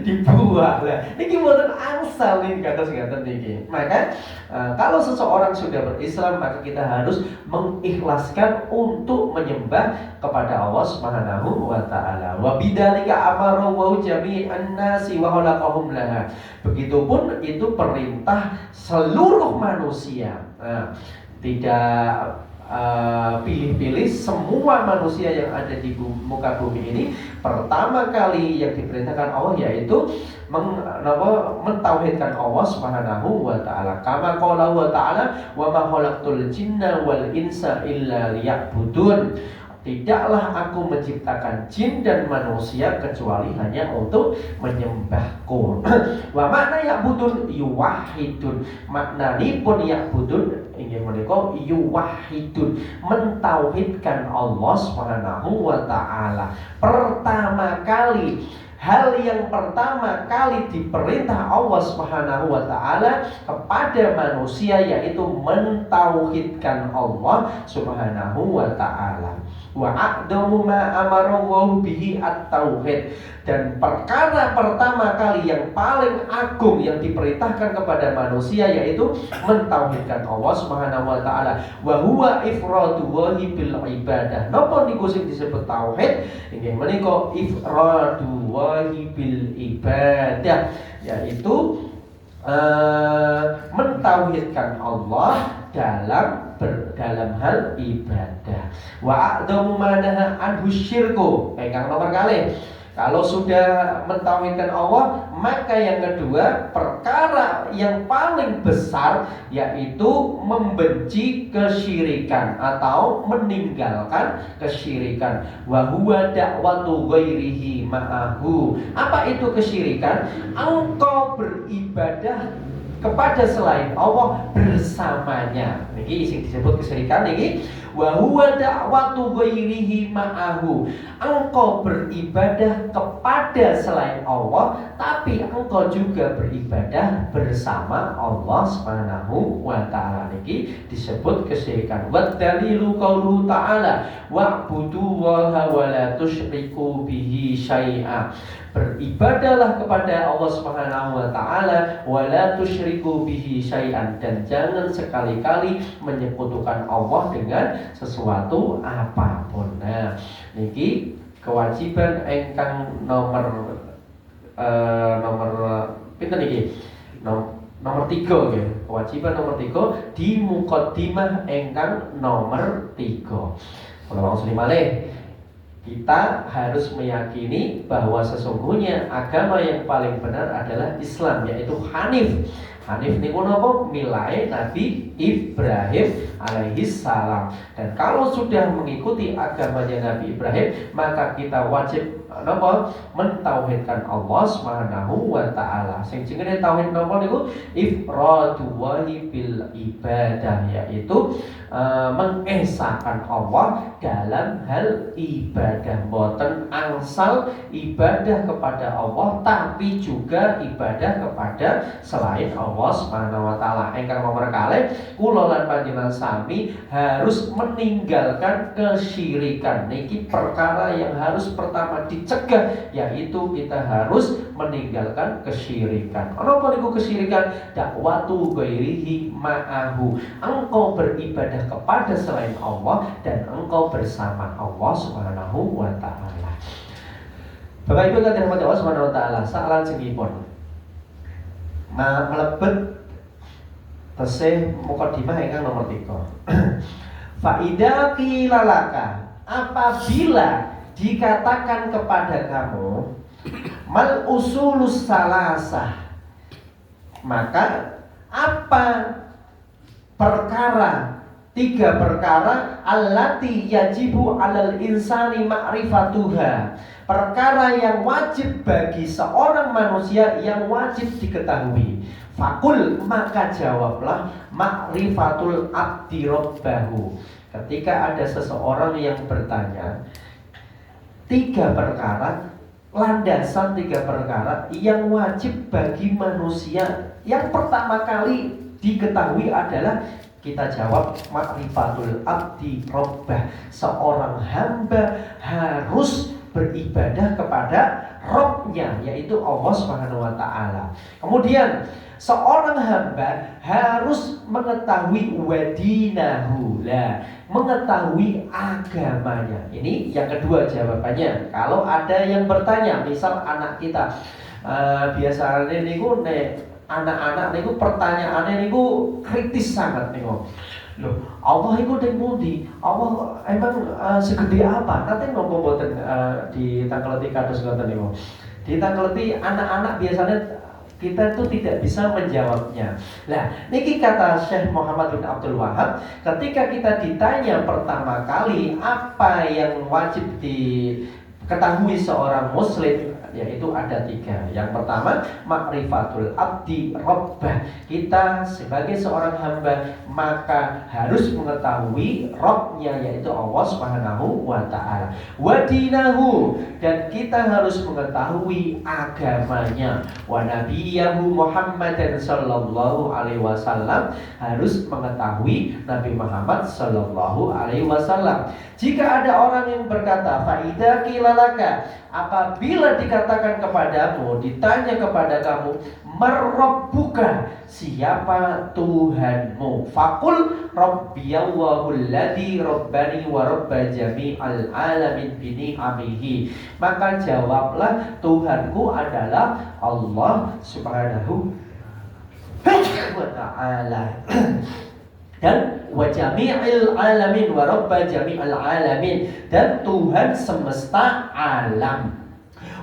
dibuang. Lah niki boten angsal niki kados ngaten niki. Maka kalau seseorang sudah berislam, maka kita harus mengikhlaskan untuk menyembah kepada Allah Subhanahu wa taala. Wa bidzalika amara wa jami'an nasi wa khalaqahum laha. Begitupun itu perintah seluruh manusia. Nah, tidak pilih-pilih, semua manusia yang ada di muka bumi ini pertama kali yang diperintahkan Allah yaitu mentauhidkan Allah Subhanahu wa taala. Kama qala wa ta'ala wa ma khalaqtul jinna wal insa illa liya'budun. Tidaklah aku menciptakan jin dan manusia kecuali hanya untuk menyembahku. Wa makna ya'budun yuwahhidun. Maknanipun ya'budun inggih menika yuwahhidun, mentauhidkan Allah Subhanahu wa taala. Pertama kali, hal yang pertama kali diperintah Allah Subhanahu wa taala kepada manusia yaitu mentauhidkan Allah Subhanahu wa taala. Wa aqdamu ma amara wa bihi at-tauhid. Dan perkara pertama kali yang paling agung yang diperintahkan kepada manusia yaitu mentauhidkan Allah Subhanahu wa taala. Wa huwa ifradu wahi bil ibadah. Napa niku sing disebut tauhid? Inggih menika ifradu wahi bil ibadah, yaitu mentauhidkan Allah dalam hal ibadah. Wa a'dhamu manaha anhu syirku. Ingkang nomor kalih, kalau sudah mentauhidkan Allah, maka yang kedua, perkara yang paling besar yaitu membenci kesyirikan atau meninggalkan kesyirikan. Wa huwa da'watu ghairihi ma'ahu. Apa itu kesyirikan? Engkau beribadah kepada selain Allah bersamanya. Niki sing disebut kesyirikan niki. Wa huwa da'watu ghairihi ma'ahu. Engkau beribadah kepada selain Allah, tapi engkau juga beribadah bersama Allah Subhanahu wa taala. Niki disebut kesyirikan. Wa dalilu qauluhu ta'ala wa'budu waha wa la tusyriku bihi syai'a. Beribadahlah kepada Allah Subhanahu wa taala wa la tusyriku bihi syai'an, dan jangan sekali-kali menyekutukan Allah dengan sesuatu apapun. Nah, niki kewajiban ingkang nomor pinten niki? Nomor 3 nggih. Kewajiban nomor 3 di muqaddimah ingkang nomor 3. Kalau langsung malih, kita harus meyakini bahwa sesungguhnya agama yang paling benar adalah Islam, yaitu Hanif. Hanif niku napa? Milai Nabi Ibrahim alaihi salam. Dan kalau sudah mengikuti agamanya Nabi Ibrahim, maka kita wajib napa? Mentauhidkan Allah Subhanahu wa taala. Sing jenenge tauhid napa niku? Ifradu wahi bil ibadah, yaitu mengesahkan Allah dalam hal ibadah. Boten angsal ibadah kepada Allah, tapi juga ibadah kepada selain Allah Subhanahu wa taala. Ingkang nomor kalih, kula lan panjenengan sami harus meninggalkan kesyirikan. Niki perkara yang harus pertama dicegah, yaitu kita harus meninggalkan kesyirikan. Apa niku kesyirikan? Dakwatu ghairihi ma'ahu. Engkau beribadah kepada selain Allah dan engkau bersama Allah Subhanahu wa taala. Bapak Ibu kalian dirahmati Allah Subhanahu wa taala, salajengipun melebet tesih muqaddimah ingkang nomor 3. Faida qilalaka, apabila dikatakan kepada kamu mal usulus salasah, maka apa perkara, 3 perkara allati yajibu alal insani ma'rifatuha, perkara yang wajib bagi seorang manusia yang wajib diketahui. Fakul, maka jawablah, ma'rifatul abdi rabbahu. Ketika ada seseorang yang bertanya 3 perkara, landasan 3 perkara yang wajib bagi manusia yang pertama kali diketahui adalah, kita jawab ma'rifatul abdi rabbah. Seorang hamba harus beribadah kepada Rabbnya, yaitu Allah Subhanahu wa taala. Kemudian seorang hamba harus mengetahui wadinahu, mengetahui agamanya. Ini yang kedua jawabannya. Kalau ada yang bertanya, misal anak kita, biasanya niku anak-anak niku pertanyaannya niku kritis sangat niku. Loh, Allah iku ning pundi? Allah emang segede apa? Nanti nopo mboten ditangkleti kados ngoten niku. Ditangkleti anak-anak biasanya kita itu tidak bisa menjawabnya. Nah, niki kata Syekh Muhammad bin Abdul Wahab, ketika kita ditanya pertama kali apa yang wajib diketahui seorang muslim, yaitu ada 3. Yang pertama, ma'rifatul abdi rabbah. Kita sebagai seorang hamba maka harus mengetahui Rabbnya, yaitu Allah Subhanahu wa ta'ala. Wadinahu, dan kita harus mengetahui agamanya. Wa nabiyahu Muhammadan sallallahu alaihi wasallam, harus mengetahui Nabi Muhammad sallallahu alaihi wasallam. Jika ada orang yang berkata, faida qilalaka, apabila dikatakan kepadamu, ditanya kepada kamu, marrabbuka, siapa Tuhanmu? Fakul rabbiyallahu alladzi rabbani wa rabba jami'al alamin bi ni'amihi. Maka jawablah, Tuhanku adalah Allah Subhanahu wa ta'ala. Dan wa jami'il alamin wa rabba jami'al alamin, dan Tuhan semesta alam.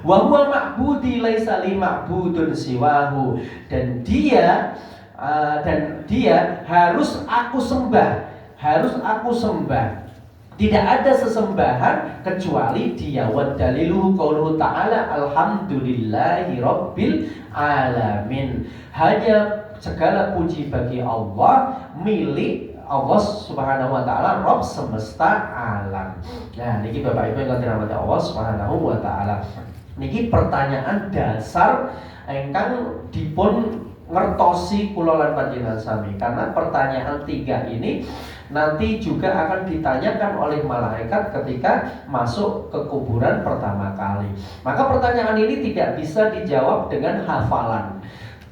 Wa huwa ma'budi laisa li ma'budun siwahu, dan dia harus aku sembah, tidak ada sesembahan kecuali dia. Wa daliluhu qauluhu ta'ala alhamdulillahi rabbil alamin. Hanya segala puji bagi Allah, milik Allah Subhanahu wa taala, Rabb semesta alam. Nah, niki Bapak Ibu yang dirahmati Allah Subhanahu wa taala. Niki pertanyaan dasar ingkang dipun ngertosi kula lan panjenengan sami, karena pertanyaan 3 ini nanti juga akan ditanyakan oleh malaikat ketika masuk ke kuburan pertama kali. Maka pertanyaan ini tidak bisa dijawab dengan hafalan.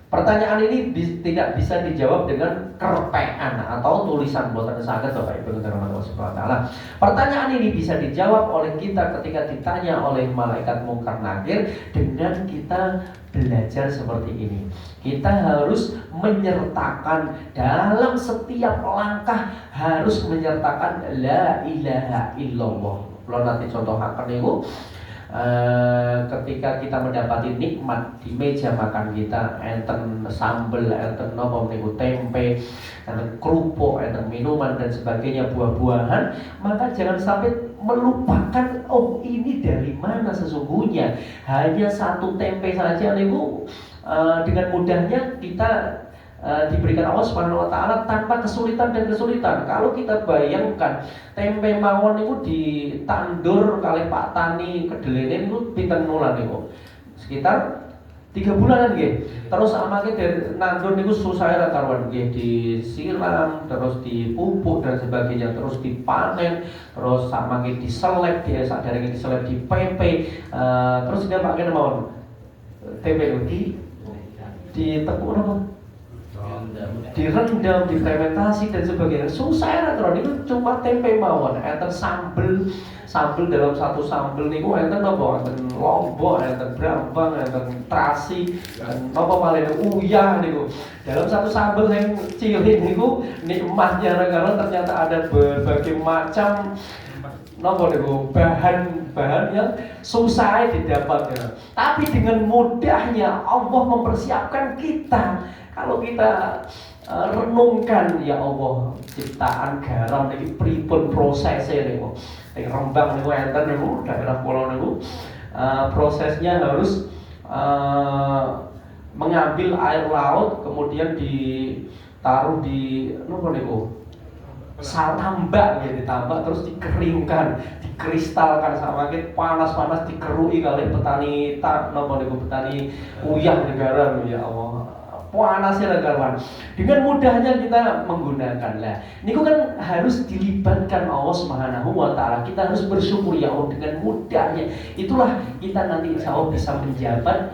Pertanyaan ini tidak bisa dijawab dengan kerpean atau tulisan buatan saged Bapak Ibu Saudara Subhanahu wa taala. Pertanyaan ini bisa dijawab oleh kita ketika ditanya oleh malaikat mungkar nakir dengan kita belajar seperti ini. Kita harus menyertakan dalam setiap langkah, harus menyertakan la ilaha illallah. Kalau nanti contoh akan itu ketika kita mendapati nikmat di meja makan kita, enten sambel, enten nopo niku tempe, enten kerupuk, enten minuman dan sebagainya, buah-buahan, maka jangan sampai melupakan oh ini dari mana sesungguhnya. Hanya satu tempe saja niku dengan mudahnya kita diberikan Allah Subhanahu wa taala tanpa kesulitan dan kesulitan. Kalau kita bayangkan tempe mawon itu ditandur kali Pak Tani kedelene itu pinten wulan niku? Sekitar 3 bulanan nggih. Terus amake dari nandur niku susah ra karuan nggih, disiram, terus dipupuk dan sebagainya, terus dipanen, terus samake diseleb, saderenge diseleb dipepe, terus dia pakai mawon tempe di tepung apa? Direndam, difermentasi dan sebagainya. Susah terus itu cuma tempe mawon, enten sambel dalam satu sambel niku enten apa? Enten lombok, enten brambang, enten terasi, napa malih uyah niku. Dalam satu sambel yang cilik niku nikmatnya kalau ternyata ada berbagai macam napa niku bahan-bahan yang susah didapat ya. Tapi dengan mudahnya Allah mempersiapkan kita. Kalau kita renungkan ya Allah, ciptaan garam niki pripun prosesnya niku. Teng Rembang niku enten niku daerah kula niku prosesnya harus mengambil air laut kemudian ditaruh di napa niku? Tambak ya, ditambak terus dikeringkan, dikristalkan sama panas-panas dikerui kali petani napa niku petani uyah negara ya Allah. Panasnya kawan. Dengan mudahnya kita menggunakan lah. Ini kan harus dilibatkan Allah Subhanahu wa taala. Kita harus bersyukur ya Allah dengan mudahnya. Itulah kita nanti insya Allah bisa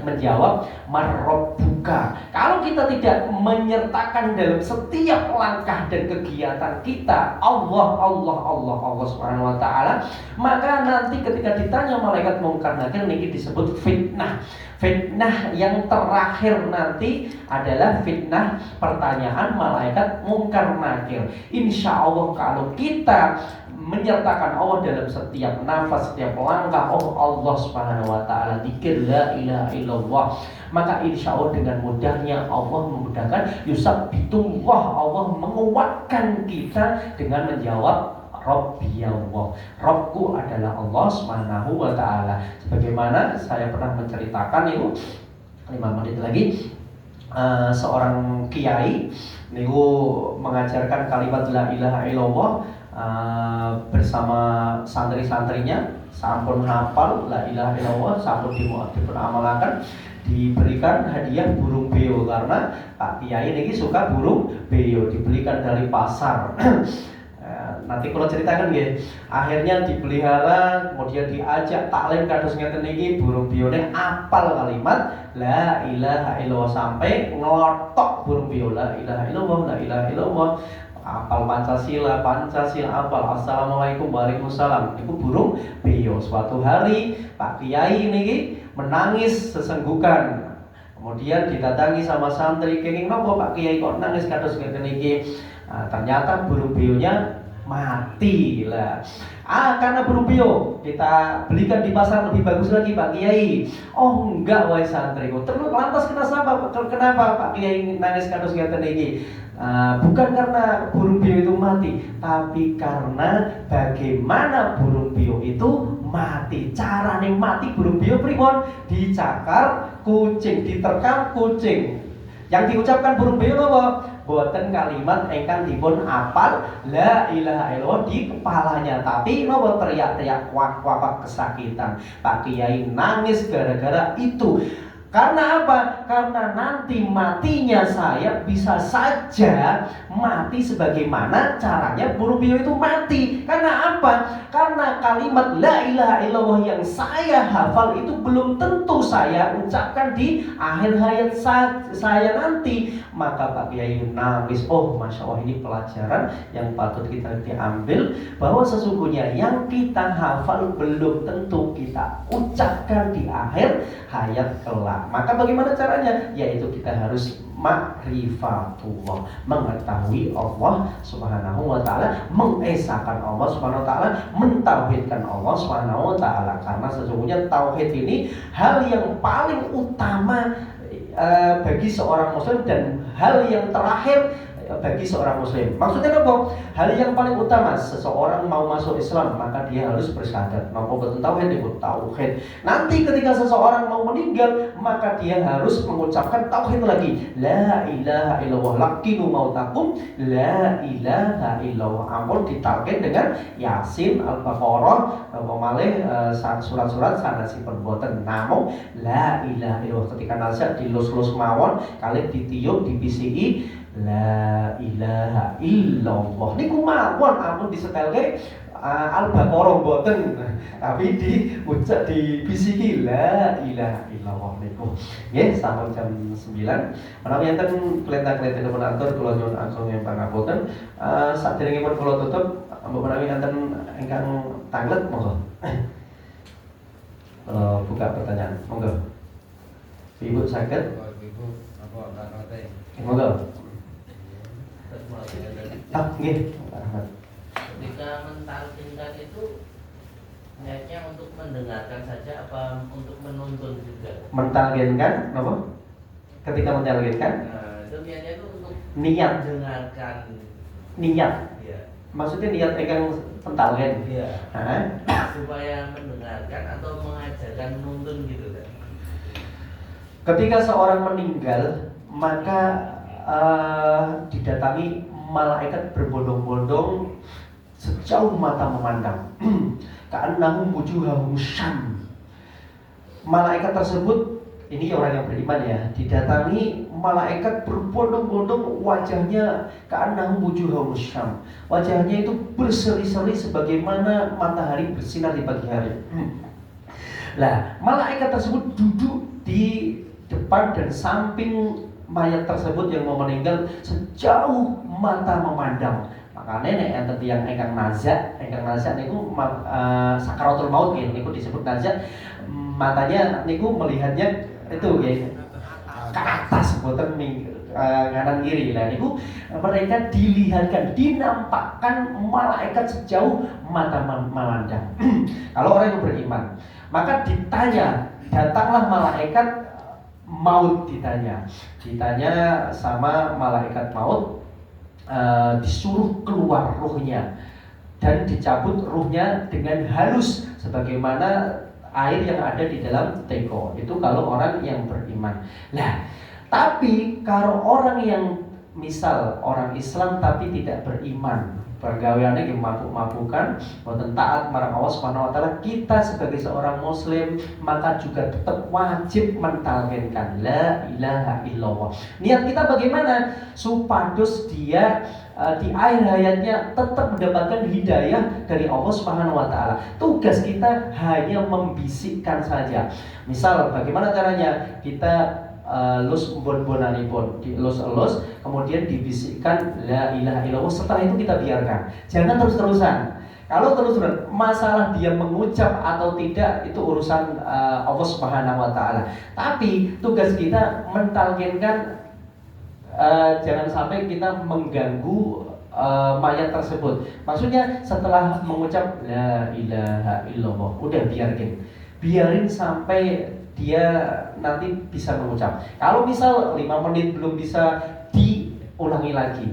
menjawab marrabbuka. Kalau kita tidak menyertakan dalam setiap langkah dan kegiatan kita Allah Subhanahu wa taala, maka nanti ketika ditanya malaikat mungkar nakir ini disebut fitnah. Fitnah yang terakhir nanti adalah fitnah pertanyaan malaikat mungkar nakir. Insya Allah kalau kita menyertakan Allah dalam setiap nafas, setiap langkah, Allah Subhanahu wa taala, dzikir la ilaha illallah, maka insya Allah dengan mudahnya Allah memudahkan yusabbitullah, Allah menguatkan kita dengan menjawab Rabbi Allah. Rabbku adalah Allah Subhanahu wa taala. Sebagaimana saya pernah menceritakan itu 5 menit lagi seorang kiai niku mengajarkan kalimat la ilaha illallah bersama santri-santrinya, sampun hafal la ilaha illallah, sampun dipun amalaken, diberikan hadiah burung beo karena Pak Kiai niki suka burung beo, dibelikan dari pasar. Nanti kalau ceritakan ya, akhirnya dipelihara, kemudian diajak taklim kados ngeten niki burung bione apal kalimat la ilaha illallah sampai ngelotok burung bio la ilaha illallah, la ilaha illallah, apal Pancasila apal assalamualaikum waalaikumsalam. Itu burung bio. Suatu hari Pak Kiai niki menangis sesenggukan. Kemudian didatangi sama santri, kenging napa Pak Kiai kok nangis kados ngeten niki? Ternyata burung bionya mati lah. Karena burung bio kita belikan di pasar lebih bagus lagi Pak Kiai. Oh enggak wahai santriku. Terus lantas kenapa Pak Kiai nangis kados ngeten iki? Bukan karena burung bio itu mati, tapi karena bagaimana burung bio itu mati. Carane mati burung bio pripun? Dicakar kucing, diterkam kucing. Yang diucapkan burung bio apa? Boten kalimat engkang dipun apal la ilaha illallah di kepalanya, tapi nopo teriak-teriak kuak-kuak kesakitan. Pak Kiai nangis gara-gara itu. Karena apa? Karena nanti matinya saya bisa saja mati sebagaimana caranya burung puyuh itu mati. Karena apa? Karena kalimat la ilaha illallah yang saya hafal itu belum tentu saya ucapkan di akhir hayat saya nanti. Maka Pak Kiai nangis. Oh, Masya Allah, ini pelajaran yang patut kita diambil, bahwa sesungguhnya yang kita hafal belum tentu kita ucapkan di akhir hayat kelak. Maka bagaimana caranya? Yaitu kita harus ma'rifatullah, mengetahui Allah Subhanahu wa ta'ala, mengesahkan Allah Subhanahu wa ta'ala, mentauhidkan Allah Subhanahu wa ta'ala. Karena sesungguhnya tauhid ini hal yang paling utama bagi seorang muslim dan hal yang terakhir bagi seorang muslim. Maksudnya apa? Hal yang paling utama seseorang mau masuk Islam, maka dia harus bersyahadat. Nopo boten tauhid iku tauhid. Nanti ketika seseorang mau meninggal, maka dia harus mengucapkan tauhid lagi. La ilaha illallah, lakinu mautakum, la ilaha illallah. Ampun ditarget dengan Yasin, Al-Baqarah, malih surat-surat sanasipun boten namung la ilaha illallah. Ketika nasihat dilus-lus mawon, kali ditiup, dibisiki la ilaha illallah. Niku mawon ampun disetelke Al-Baqarah boten, tapi diucap dibisiki la ilaha illallah niku. Nggih, sampun jam 9. Menawi enten kleta-kleta dipun atur kula nyuwun agung ing pangapunten. Saderengipun kula tutup, menawi enten ingkang tanglet monggo. Buka pertanyaan, monggo. Ibu sakit? Ibu apa kata-kata? Monggo. Nggih. Ketika mentalkinkan itu niatnya untuk mendengarkan saja apa untuk menuntun juga? Mentalkinkan, apa? Ketika mentalkinkan? Nah, itu niatnya itu untuk niat. mendengarkan. Niat. Iya. Maksudnya niat ingkang mentalkin. Iya. Heeh. Supaya mendengarkan atau mengajarkan menuntun gitu kan? Ketika seorang meninggal, maka didatangi malaikat berbondong-bondong sejauh mata memandang. Ka'annahum wujuhahum syam. Malaikat tersebut, ini orang yang beriman ya, didatangi malaikat berbondong-bondong, wajahnya ka'annahum wujuhahum syam. Wajahnya itu berseri-seri sebagaimana matahari bersinar di pagi hari. Lah, malaikat tersebut duduk di depan dan samping mayat tersebut yang mau meninggal sejauh mata memandang. Makanya nek enten tiyang ingkang nazak niku sakaratul maut nggih, niku disebut nazak. Matanya niku melihatnya itu nggih ke atas boten kanan kiri. Lah niku mereka dilihatkan, dinampakkan malaikat sejauh mata memandang. Kalau orang yang beriman, maka ditanya, datanglah malaikat maut, ditanya sama malaikat maut, disuruh keluar ruhnya dan dicabut ruhnya dengan halus sebagaimana air yang ada di dalam teko. Itu kalau orang yang beriman. Nah, tapi kalau orang yang misal orang Islam tapi tidak beriman, pergaweannya yang mabuk-mabukan, boten taat marang Allah Subhanahu wa taala, kita sebagai seorang muslim maka juga tetap wajib mentalkinkan la ilaha illallah. Niat kita bagaimana? Supados dia di akhir hayatnya tetap mendapatkan hidayah dari Allah Subhanahu wa taala. Tugas kita hanya membisikkan saja. Misal bagaimana caranya? Kita lus bon-bonanipun, dilus-elus, kemudian dibisikkan la ilaha illallah. Setelah itu kita biarkan. Jangan terus-terusan. Kalau terus-terusan, masalah dia mengucap atau tidak itu urusan Allah Subhanahu wa taala. Tapi tugas kita mentalkinkan, jangan sampai kita mengganggu mayat tersebut. Maksudnya setelah mengucap la ilaha illallah, udah biarin sampai dia nanti bisa mengucap. Kalau misal 5 menit belum bisa, diulangi lagi,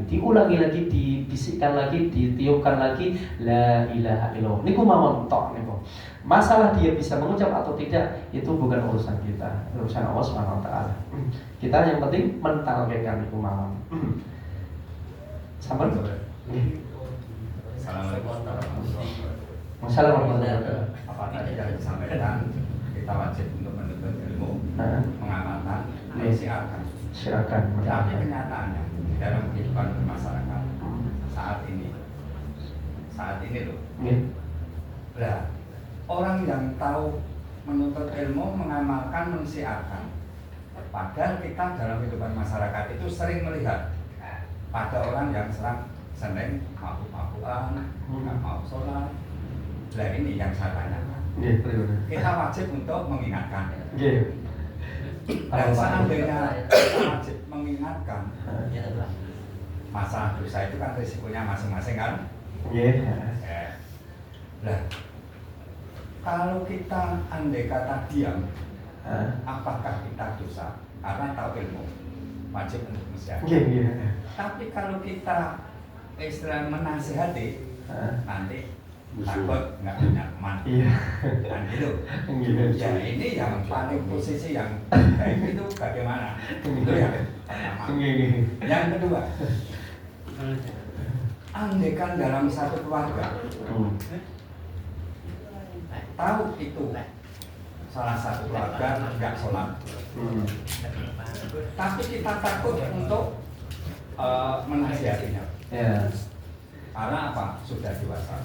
dibisikkan lagi, ditiupkan lagi la ilaha illallah. Niku mawon tok niku. Masalah dia bisa mengucap atau tidak itu bukan urusan kita, urusan Allah Subhanahu wa taala. Kita yang penting mentalkinkan niku mawon. Sampun? Assalamualaikum warahmatullahi wabarakatuh. Apa tadi yang disampaikan, kita wajib untuk menuntut ilmu, mengamalkan mensiarkan. Silakan. Tapi kenyataannya dalam kehidupan masyarakat saat ini loh. Nah, orang yang tahu menuntut ilmu mengamalkan mensiarkan. Padahal kita dalam kehidupan masyarakat itu sering melihat ada orang yang sering mabuk-mabukan, nggak mau sholat. Nah ini yang saya tanyakan. Kita wajib untuk mengingatkan. Dan seandainya kita wajib mengingatkan, masalah dosa itu kan risikonya masing-masing kan? Nah, kalau kita andai kata diam, apakah kita dosa? Karena tahu ilmu, wajib untuk mensiarkan. Tapi kalau kita istilah menasihati, nanti takut nggak punya teman. Kan gitu. Ya ini yang paling posisi yang baik itu bagaimana? Itu yang pertama. Yang kedua, andaikan dalam satu keluarga tahu itu salah satu keluarga nggak sholat, tapi kita takut untuk menasihatinya. Karena apa? Sudah dewasa.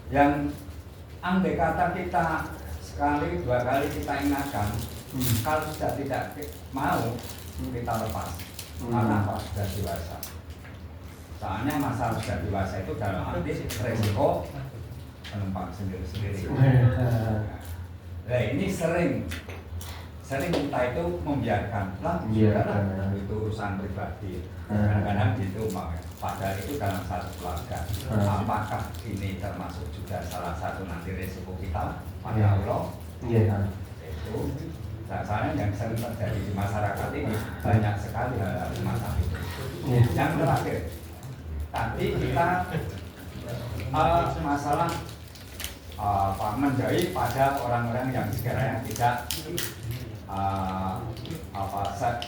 Yang andai kata kita sekali dua kali kita ingatkan, kalau sudah tidak mau kita lepas. Karena apa? Sudah dewasa. Soalnya masalah sudah dewasa itu dalam arti resiko penumpang sendiri-sendiri. Nah ini sering kita itu membiarkan lah, itu urusan pribadi. Kadang-kadang gitu, padahal itu dalam satu keluarga. Apakah ini termasuk juga salah satu nanti resiko kita pada Allah? Itu soalnya yang sering terjadi di masyarakat ini banyak sekali hal-hal semacam itu. Yang terakhir, tadi kita masalah menjauhi pada orang-orang yang sekiranya tidak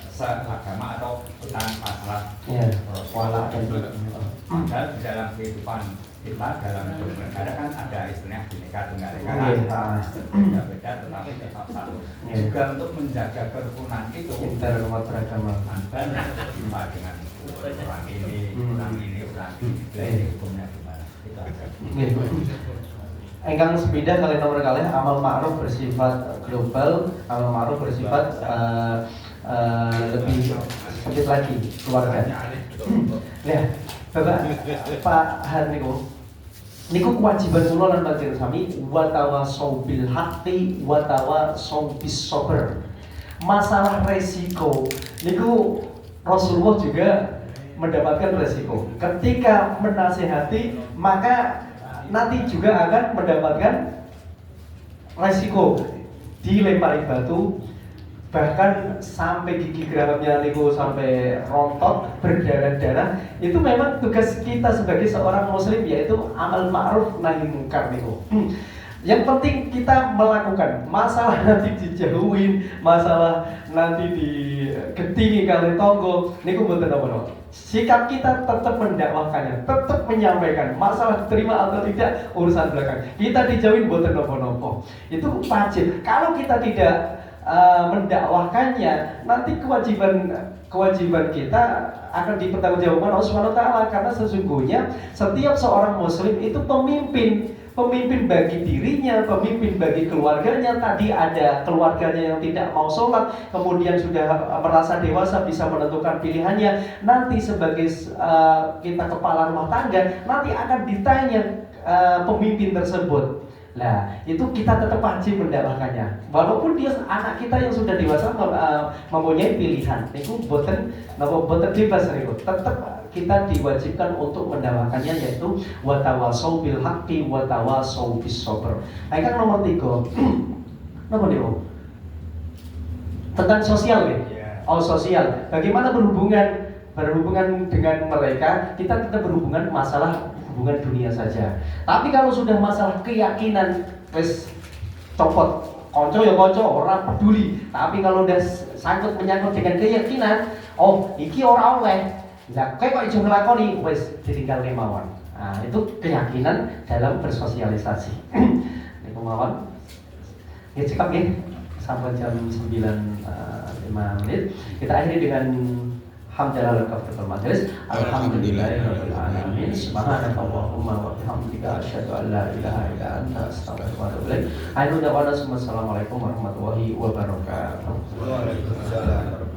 seagama atau tentang masalah wala dan padahal di dalam kehidupan kita dalam bernegara kan ada istilahnya Bhinneka Tunggal Ika, beda-beda tetapi tetap satu. Juga untuk menjaga kerukunan itu Interumat beragama. banyak jumpa dengan orang ini, orang ini. Ini hukumnya gimana? Itu aja. Engkang sepindah kali nomor kali amal ma'ruf bersifat global, amal ma'ruf bersifat lebih sedikit lagi keluarga. Ya, Bapak Pak Han niku kewajiban kula lan panjenengan sami wa tawasau bil haqqi wa tawasau bis sabr. Masalah resiko niku Rasulullah juga mendapatkan resiko. Ketika menasihati maka nanti juga akan mendapatkan resiko, dilempari batu, bahkan sampai gigi gerahapnya niku sampai rontok berdarah-darah. Itu memang tugas kita sebagai seorang muslim, yaitu amal ma'ruf nahi munkar niku. Yang penting kita melakukan. Masalah nanti dijauhin, masalah nanti digetingi kali tonggo niku mboten apa-apa. Sikap kita tetap mendakwahkannya, tetap menyampaikan. Masalah terima atau tidak urusan belakang. Kita dijauhin mboten nopo-nopo. Itu wajib. Kalau kita tidak mendakwahkannya, nanti kewajiban kita akan dipertanggungjawabkan Allah Subhanahu wa taala, karena sesungguhnya setiap seorang muslim itu pemimpin bagi dirinya, pemimpin bagi keluarganya. Tadi ada keluarganya yang tidak mau sholat, kemudian sudah merasa dewasa bisa menentukan pilihannya. Nanti sebagai kita kepala rumah tangga, nanti akan ditanya pemimpin tersebut. Nah, itu kita tetap wajib mendakwahkannya. Walaupun dia anak kita yang sudah dewasa mempunyai pilihan, itu boten bebas niku. Tetap kita diwajibkan untuk mendakwahkannya, yaitu wa tawasau bil haqqi wa tawasau bis sabr. Kan nomor 3. Nomor 5. Tentang sosial nih. Oh, sosial. Bagaimana berhubungan dengan mereka? Kita tetap berhubungan masalah hubungan dunia saja. Tapi kalau sudah masalah keyakinan, wes copot, konco ya konco, orang peduli. Tapi kalau udah menyangkut dengan keyakinan, oh iki ora oleh, lah kayak kok ijo nglakoni, wes ditinggal kemawon. Nah, itu keyakinan dalam bersosialisasi. Niku mawon. Ya cekap nggih. sampai jam 9.05. Kita akhiri dengan hamdalah kafaratul majelis. Alhamdulillahirabbil alamin. Subhanakallahumma wa bihamdika asyhadu an la ilaha illa anta astaghfiruka wa atubu ilaik. Assalamualaikum warahmatullahi wabarakatuh. Waalaikumsalam.